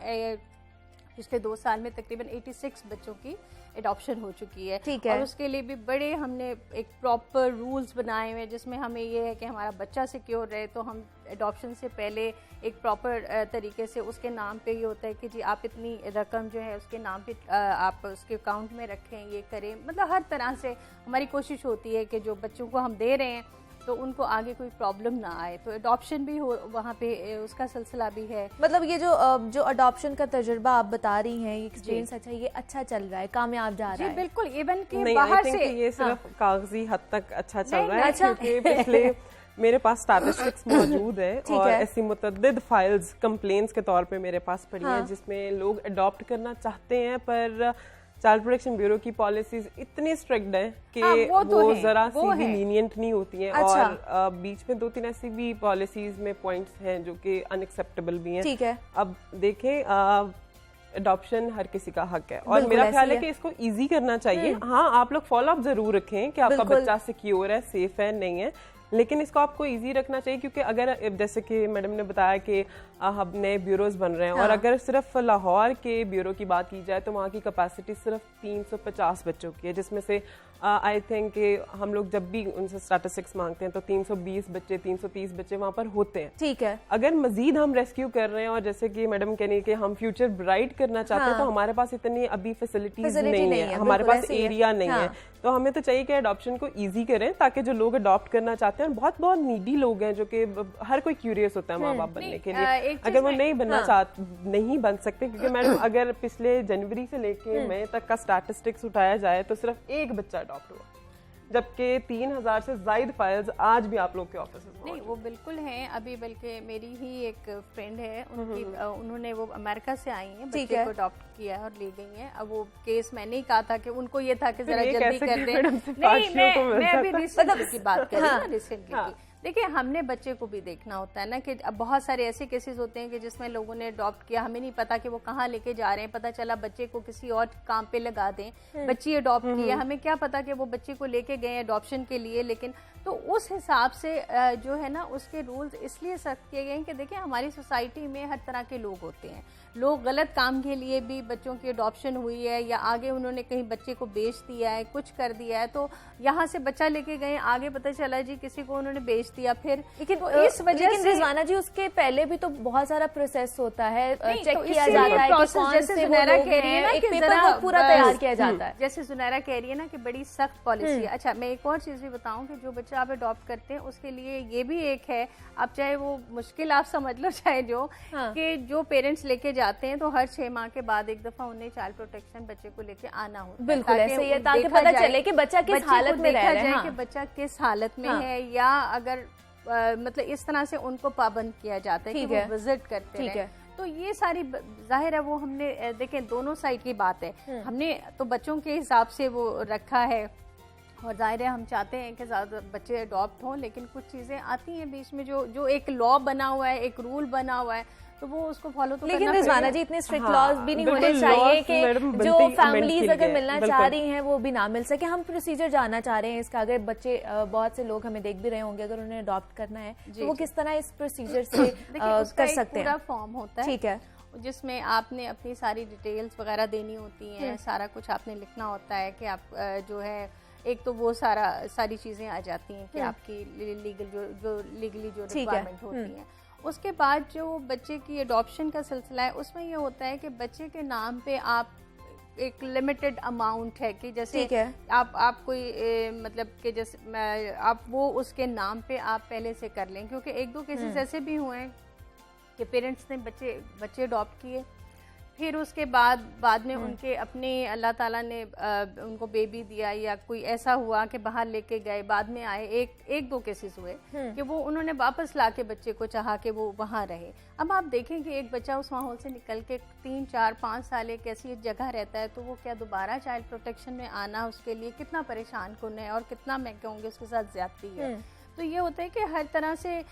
पिछले 2 साल में तकरीबन 86 बच्चों की एडॉप्शन हो चुकी है। ठीक है। और उसके लिए भी बड़े हमने एक प्रॉपर रूल्स बनाए हुए हैं, जिसमें हमें ये है कि हमारा बच्चा सिक्योर रहे। तो हम एडॉप्शन से पहले एक प्रॉपर तरीके से उसके नाम पे ये होता है कि जी आप इतनी रकम जो है उसके नाम पे आप उसके अकाउंट में रखें, ये करें। मतलब हर तरह से हमारी कोशिश होती है कि जो बच्चों को हम दे रहे हैं तो उनको आगे कोई प्रॉब्लम ना आए। तो अडॉप्शन भी हो वहाँ पे, उसका सिलसिला भी है। मतलब ये जो अडॉप्शन का तजुर्बा आप बता रही हैं, ये एक्सपीरियंस अच्छा चल रहा है, कामयाब जा रहा है। बिल्कुल, इवन कि बाहर से ये सिर्फ कागजी हद तक अच्छा चल रहा है, क्योंकि पिछले मेरे पास स्टैटिस्टिक्स मौजूद है और ऐसी मुतअद्दिद फाइल्स कंप्लेंट्स के तौर पे मेरे पास पड़ी हैं, जिसमें लोग अडॉप्ट करना चाहते हैं पर चाइल्ड प्रोटेक्शन ब्यूरो की पॉलिसीज इतनी स्ट्रिक्ट हैं कि वो जरा सी भी लीनियंट नहीं होती हैं। अच्छा। और बीच में 2-3 ऐसी भी पॉलिसीज में पॉइंट्स हैं जो कि अनएक्सेप्टेबल भी हैं। ठीक है। अब देखें, अडॉप्शन हर किसी का हक है और मेरा ख्याल है कि इसको इजी करना चाहिए। हाँ, आप लोग फॉलो अप जरूर रखें कि आपका बच्चा सिक्योर है, सेफ है, नहीं है, लेकिन इसको आपको इजी रखना चाहिए, क्योंकि अगर जैसे कि मैडम ने बताया कि अब नए ब्यूरोज बन रहे हैं। हाँ। और अगर सिर्फ लाहौर के ब्यूरो की बात की जाए तो वहाँ की कैपेसिटी सिर्फ 350 बच्चों की है, जिसमें से आई थिंक हम लोग जब भी उनसे स्टैटिस्टिक्स मांगते हैं तो 320 बच्चे 330 बच्चे वहाँ पर होते हैं। ठीक है। अगर मजीद हम रेस्क्यू कर रहे हैं और जैसे कि मैडम कह रही है कि हम फ्यूचर ब्राइट करना चाहते हैं, तो हमारे पास इतनी अभी फैसिलिटीज नहीं है, हमारे पास एरिया नहीं है। तो हमें तो चाहिए कि अडॉप्शन को इजी करें ताकि जो लोग अडॉप्ट करना चाहते हैं, बहुत बहुत नीडी लोग हैं जो कि हर कोई क्यूरियस होता है माँ बाप बनने के लिए, अगर वो नहीं बनना नहीं बन सकते, क्योंकि मैडम अगर पिछले जनवरी से लेके मई तक का स्टैटिस्टिक्स उठाया जाए तो सिर्फ एक बच्चा अडॉप्ट हुआ, जबकि 3000 से ज्यादा फाइल्स आज भी आप लोग के ऑफिस में नहीं, वो बिल्कुल हैं। अभी बल्कि मेरी ही एक फ्रेंड है, उनकी उन्होंने वो अमेरिका से आई हैं, बच्चे को अडॉप्ट किया है और ले गई हैं। अब वो केस मैंने ही कहा था कि उनको ये था कि जरा जल्दी कर दें। नहीं, मैं अभी रिसेंटली की बात कर रही हूँ, रिसेंटली की। देखिए, हमने बच्चे को भी देखना होता है ना, कि अब बहुत सारे ऐसे केसेस होते हैं कि जिसमें लोगों ने अडॉप्ट किया, हमें नहीं पता कि वो कहाँ लेके जा रहे हैं, पता चला बच्चे को किसी और काम पे लगा दें, बच्ची अडॉप्ट की है, हमें क्या पता कि वो बच्चे को लेके गए अडॉप्शन के लिए। लेकिन तो उस हिसाब से जो है ना, उसके रूल्स इसलिए सख्त किए गए हैं कि देखिए हमारी सोसाइटी में हर तरह के लोग होते हैं। लोग गलत काम के लिए भी बच्चों की अडॉप्शन हुई है, या आगे उन्होंने कहीं बच्चे को बेच दिया है, कुछ कर दिया है, तो यहाँ से बच्चा लेके गए, आगे पता चला जी किसी को उन्होंने बेच दिया। फिर लेकिन तो इस वजह से रिजवाना जी, उसके पहले भी तो बहुत सारा प्रोसेस होता है, चेक किया जाता है कि कौन से जुनैरा कह रही है ना, एक पेपर पूरा तैयार किया जाता है। जैसे जुनैरा कह रही है ना कि बड़ी सख्त पॉलिसी है। अच्छा, मैं एक और चीज भी बताऊं कि जो बच्चा आप अडॉप्ट करते हैं उसके लिए ये भी एक है, आप चाहे वो मुश्किल आप समझ लो, चाहे जो कि जो पेरेंट्स लेके जाते हैं तो हर 6 माह के बाद एक दफा उन्हें चाइल्ड प्रोटेक्शन बच्चे को लेके आना होता है। बिल्कुल ऐसे ही है, ताकि पता चले कि बच्चा किस हालत में रह रहा है, कि बच्चा किस हालत में है, या अगर मतलब इस तरह से उनको पाबंद किया जाता है कि वो विजिट करते हैं। तो ये सारी जाहिर है वो हमने देखें दोनों साइड की बात है, हमने तो बच्चों के हिसाब से वो रखा है, और जाहिर है हम चाहते हैं कि ज़्यादा बच्चे अडॉप्ट हों, लेकिन कुछ चीज़ें आती हैं बीच में जो एक लॉ बना हुआ है, एक रूल बना हुआ है, तो वो उसको फॉलो तो लेकिन रिजवाना जी, इतने स्ट्रिक्ट लॉज भी नहीं होने चाहिए कि जो फैमिलीज अगर मिलना चाह रही हैं वो भी ना मिल सके। हम प्रोसीजर जानना चाह रहे हैं इसका, अगर बच्चे बहुत से लोग हमें देख भी रहे होंगे, अगर उन्हें अडॉप्ट करना है तो वो किस तरह इस प्रोसीजर से कर सकते हैं? पूरा फॉर्म होता है, ठीक है, जिसमें आपने अपनी सारी डिटेल्स वगैरह देनी होती हैं, सारा कुछ आपने लिखना होता है कि आप जो है, एक तो वो सारी चीजें आ जाती हैं कि आपकी लीगली जो रिक्वायरमेंट होती हैं। उसके बाद जो बच्चे की अडॉप्शन का सिलसिला है, उसमें ये होता है कि बच्चे के नाम पे आप एक लिमिटेड अमाउंट है कि जैसे आप कोई मतलब कि जैसे आप वो उसके नाम पे आप पहले से कर लें, क्योंकि 1-2 केसेस ऐसे भी हुए हैं कि पेरेंट्स ने बच्चे अडॉप्ट किए, फिर उसके बाद में उनके अपने अल्लाह ताला ने उनको बेबी दिया, या कोई ऐसा हुआ कि बाहर लेके गए, बाद में आए, एक दो केसेस हुए कि वो उन्होंने वापस लाके बच्चे को चाहा कि वो वहाँ रहे। अब आप देखें कि एक बच्चा उस माहौल से निकल के 3, 4, 5 साल एक ऐसी जगह रहता है, तो वो क्या दोबारा चाइल्ड प्रोटेक्शन में आना उसके लिए कितना परेशान कुन है और कितना मैं कहूँगी उसके साथ ज्यादती है। तो ये होता है कि हर तरह से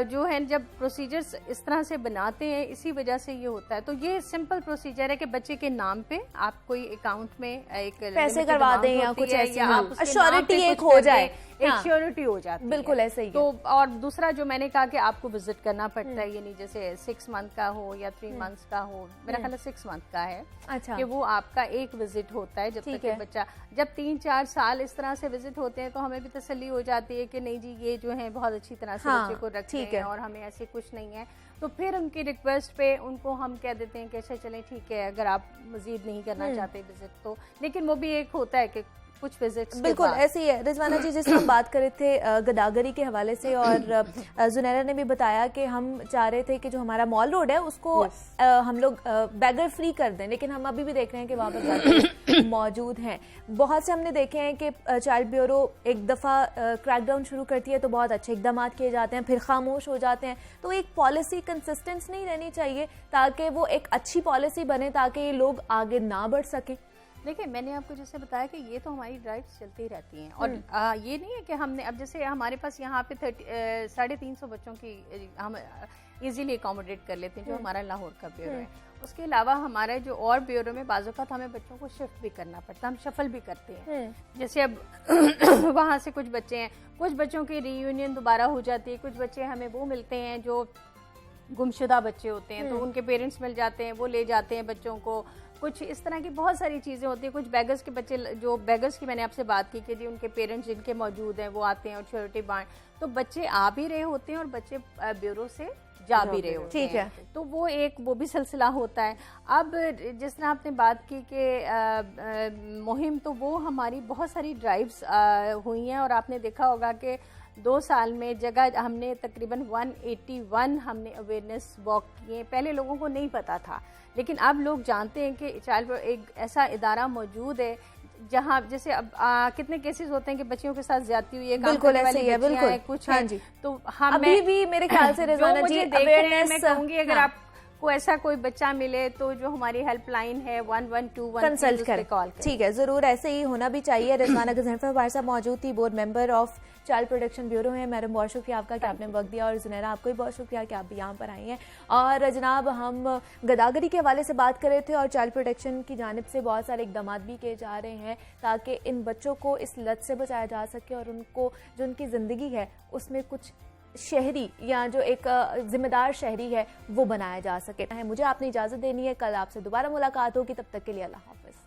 जो है जब प्रोसीजर्स इस तरह से बनाते हैं, इसी वजह से ये होता है। तो ये सिंपल प्रोसीजर है कि बच्चे के नाम पे आप कोई अकाउंट में एक पैसे करवा दें या कुछ ऐसी श्योरिटी एक हो जाए, एक श्योरिटी हो जाती है। बिल्कुल ऐसे ही। तो और दूसरा जो मैंने कहा कि आपको विजिट करना पड़ता है, यानी जैसे 6 मंथ का हो या 3 मंथ्स का हो, मेरा ख्याल 6 मंथ का है। अच्छा। कि वो आपका एक विजिट होता है, जब तक कि बच्चा, जब 3-4 साल इस तरह से विजिट होते हैं तो हमें भी तसल्ली हो जाती है कि नहीं जी ये जो है बहुत अच्छी तरह से बच्चे को रखते हैं और हमें ऐसे कुछ नहीं है। तो फिर उनकी रिक्वेस्ट पे उनको हम कह देते हैं कि अच्छा चलें ठीक है, अगर आप मजीद नहीं करना चाहते विजिट तो, लेकिन वो भी एक होता है कि कुछ विजिट्स बिल्कुल ऐसे ही है। रिजवाना जी, जिस हम बात कर रहे थे गदागरी के हवाले से, और जुनैरा ने भी बताया कि हम चाह रहे थे कि जो हमारा मॉल रोड है उसको हम लोग बैगर फ्री कर दें, लेकिन हम अभी भी देख रहे हैं कि वहाँ पर बैगर मौजूद हैं। बहुत से हमने देखे हैं कि चाइल्ड ब्यूरो एक दफ़ा क्रैकडाउन शुरू करती है तो बहुत अच्छे इकदाम किए जाते हैं, फिर खामोश हो जाते हैं। तो एक पॉलिसी कंसिस्टेंस नहीं रहनी चाहिए ताकि वो एक अच्छी पॉलिसी बने, ताकि ये लोग आगे ना बढ़ सकें। देखिए, मैंने आपको जैसे बताया कि ये तो हमारी ड्राइव्स चलती रहती हैं, और ये नहीं है कि हमने अब जैसे हमारे पास यहाँ पे 350 बच्चों की हम इजीली अकोमोडेट कर लेते हैं, जो हमारा लाहौर का ब्यूरो है। उसके अलावा हमारे जो और ब्यूरो में बाज़-औक़ात हमें बच्चों को शिफ्ट भी करना पड़ता है, हम शफल भी करते हैं। जैसे अब वहाँ से कुछ बच्चे हैं, कुछ बच्चों की रीयूनियन दोबारा हो जाती है, कुछ बच्चे हमें वो मिलते हैं जो गुमशुदा बच्चे होते हैं, तो उनके पेरेंट्स मिल जाते हैं, वो ले जाते हैं बच्चों को। कुछ इस तरह की बहुत सारी चीज़ें होती हैं। कुछ बैगर्स के बच्चे, जो बैगर्स की मैंने आपसे बात की कि जी उनके पेरेंट्स जिनके मौजूद हैं वो आते हैं और श्योरिटी बांट, तो बच्चे आ भी रहे होते हैं और बच्चे ब्यूरो से जा भी रहे होते हैं। ठीक है, तो वो भी सिलसिला होता है। अब जिस तरह आपने बात की कि मुहिम, तो वो हमारी बहुत सारी ड्राइव्स हुई हैं, और आपने देखा होगा कि 2 साल में जगह हमने तकरीबन 181 हमने अवेयरनेस वॉक किए। पहले लोगों को नहीं पता था, लेकिन अब लोग जानते हैं कि चाइल्ड एक ऐसा इदारा मौजूद है जहाँ जैसे अब कितने केसेस होते हैं कि बच्चियों के साथ ज्यादती हुई है, बिल्कुल ऐसे ही है, बिल्कुल कुछ हाँ है। जी, तो हम अभी भी मेरे ख्याल से रिजवाना जी अवेयरनेस, मैं कहूँगी अगर आप को ऐसा कोई बच्चा मिले तो जो हमारी हेल्पलाइन है 1121 कंसल्ट करें, कॉल करें। ठीक है, जरूर ऐसे ही होना भी चाहिए। रिजवाना गजनफर हमारे साथ मौजूद थी, board member of child protection bureau है। मैडम, बहुत शुक्रिया आपका कि आपने वक्त दिया, और जुनैरा आपको भी बहुत शुक्रिया कि आप भी यहाँ पर आई हैं। और जनाब, हम गदागरी के हवाले से बात कर रहे थे, और चाइल्ड प्रोटेक्शन की जानिब से बहुत सारे इकदाम भी किए जा रहे हैं ताकि इन बच्चों को इस लत से बचाया जा सके, और उनको जो उनकी ज़िंदगी है उसमें कुछ शहरी या जो एक जिम्मेदार शहरी है वो बनाया जा सके। मुझे आपने इजाज़त देनी है, कल आपसे दोबारा मुलाकात होगी, तब तक के लिए अल्लाह हाफ़िज़।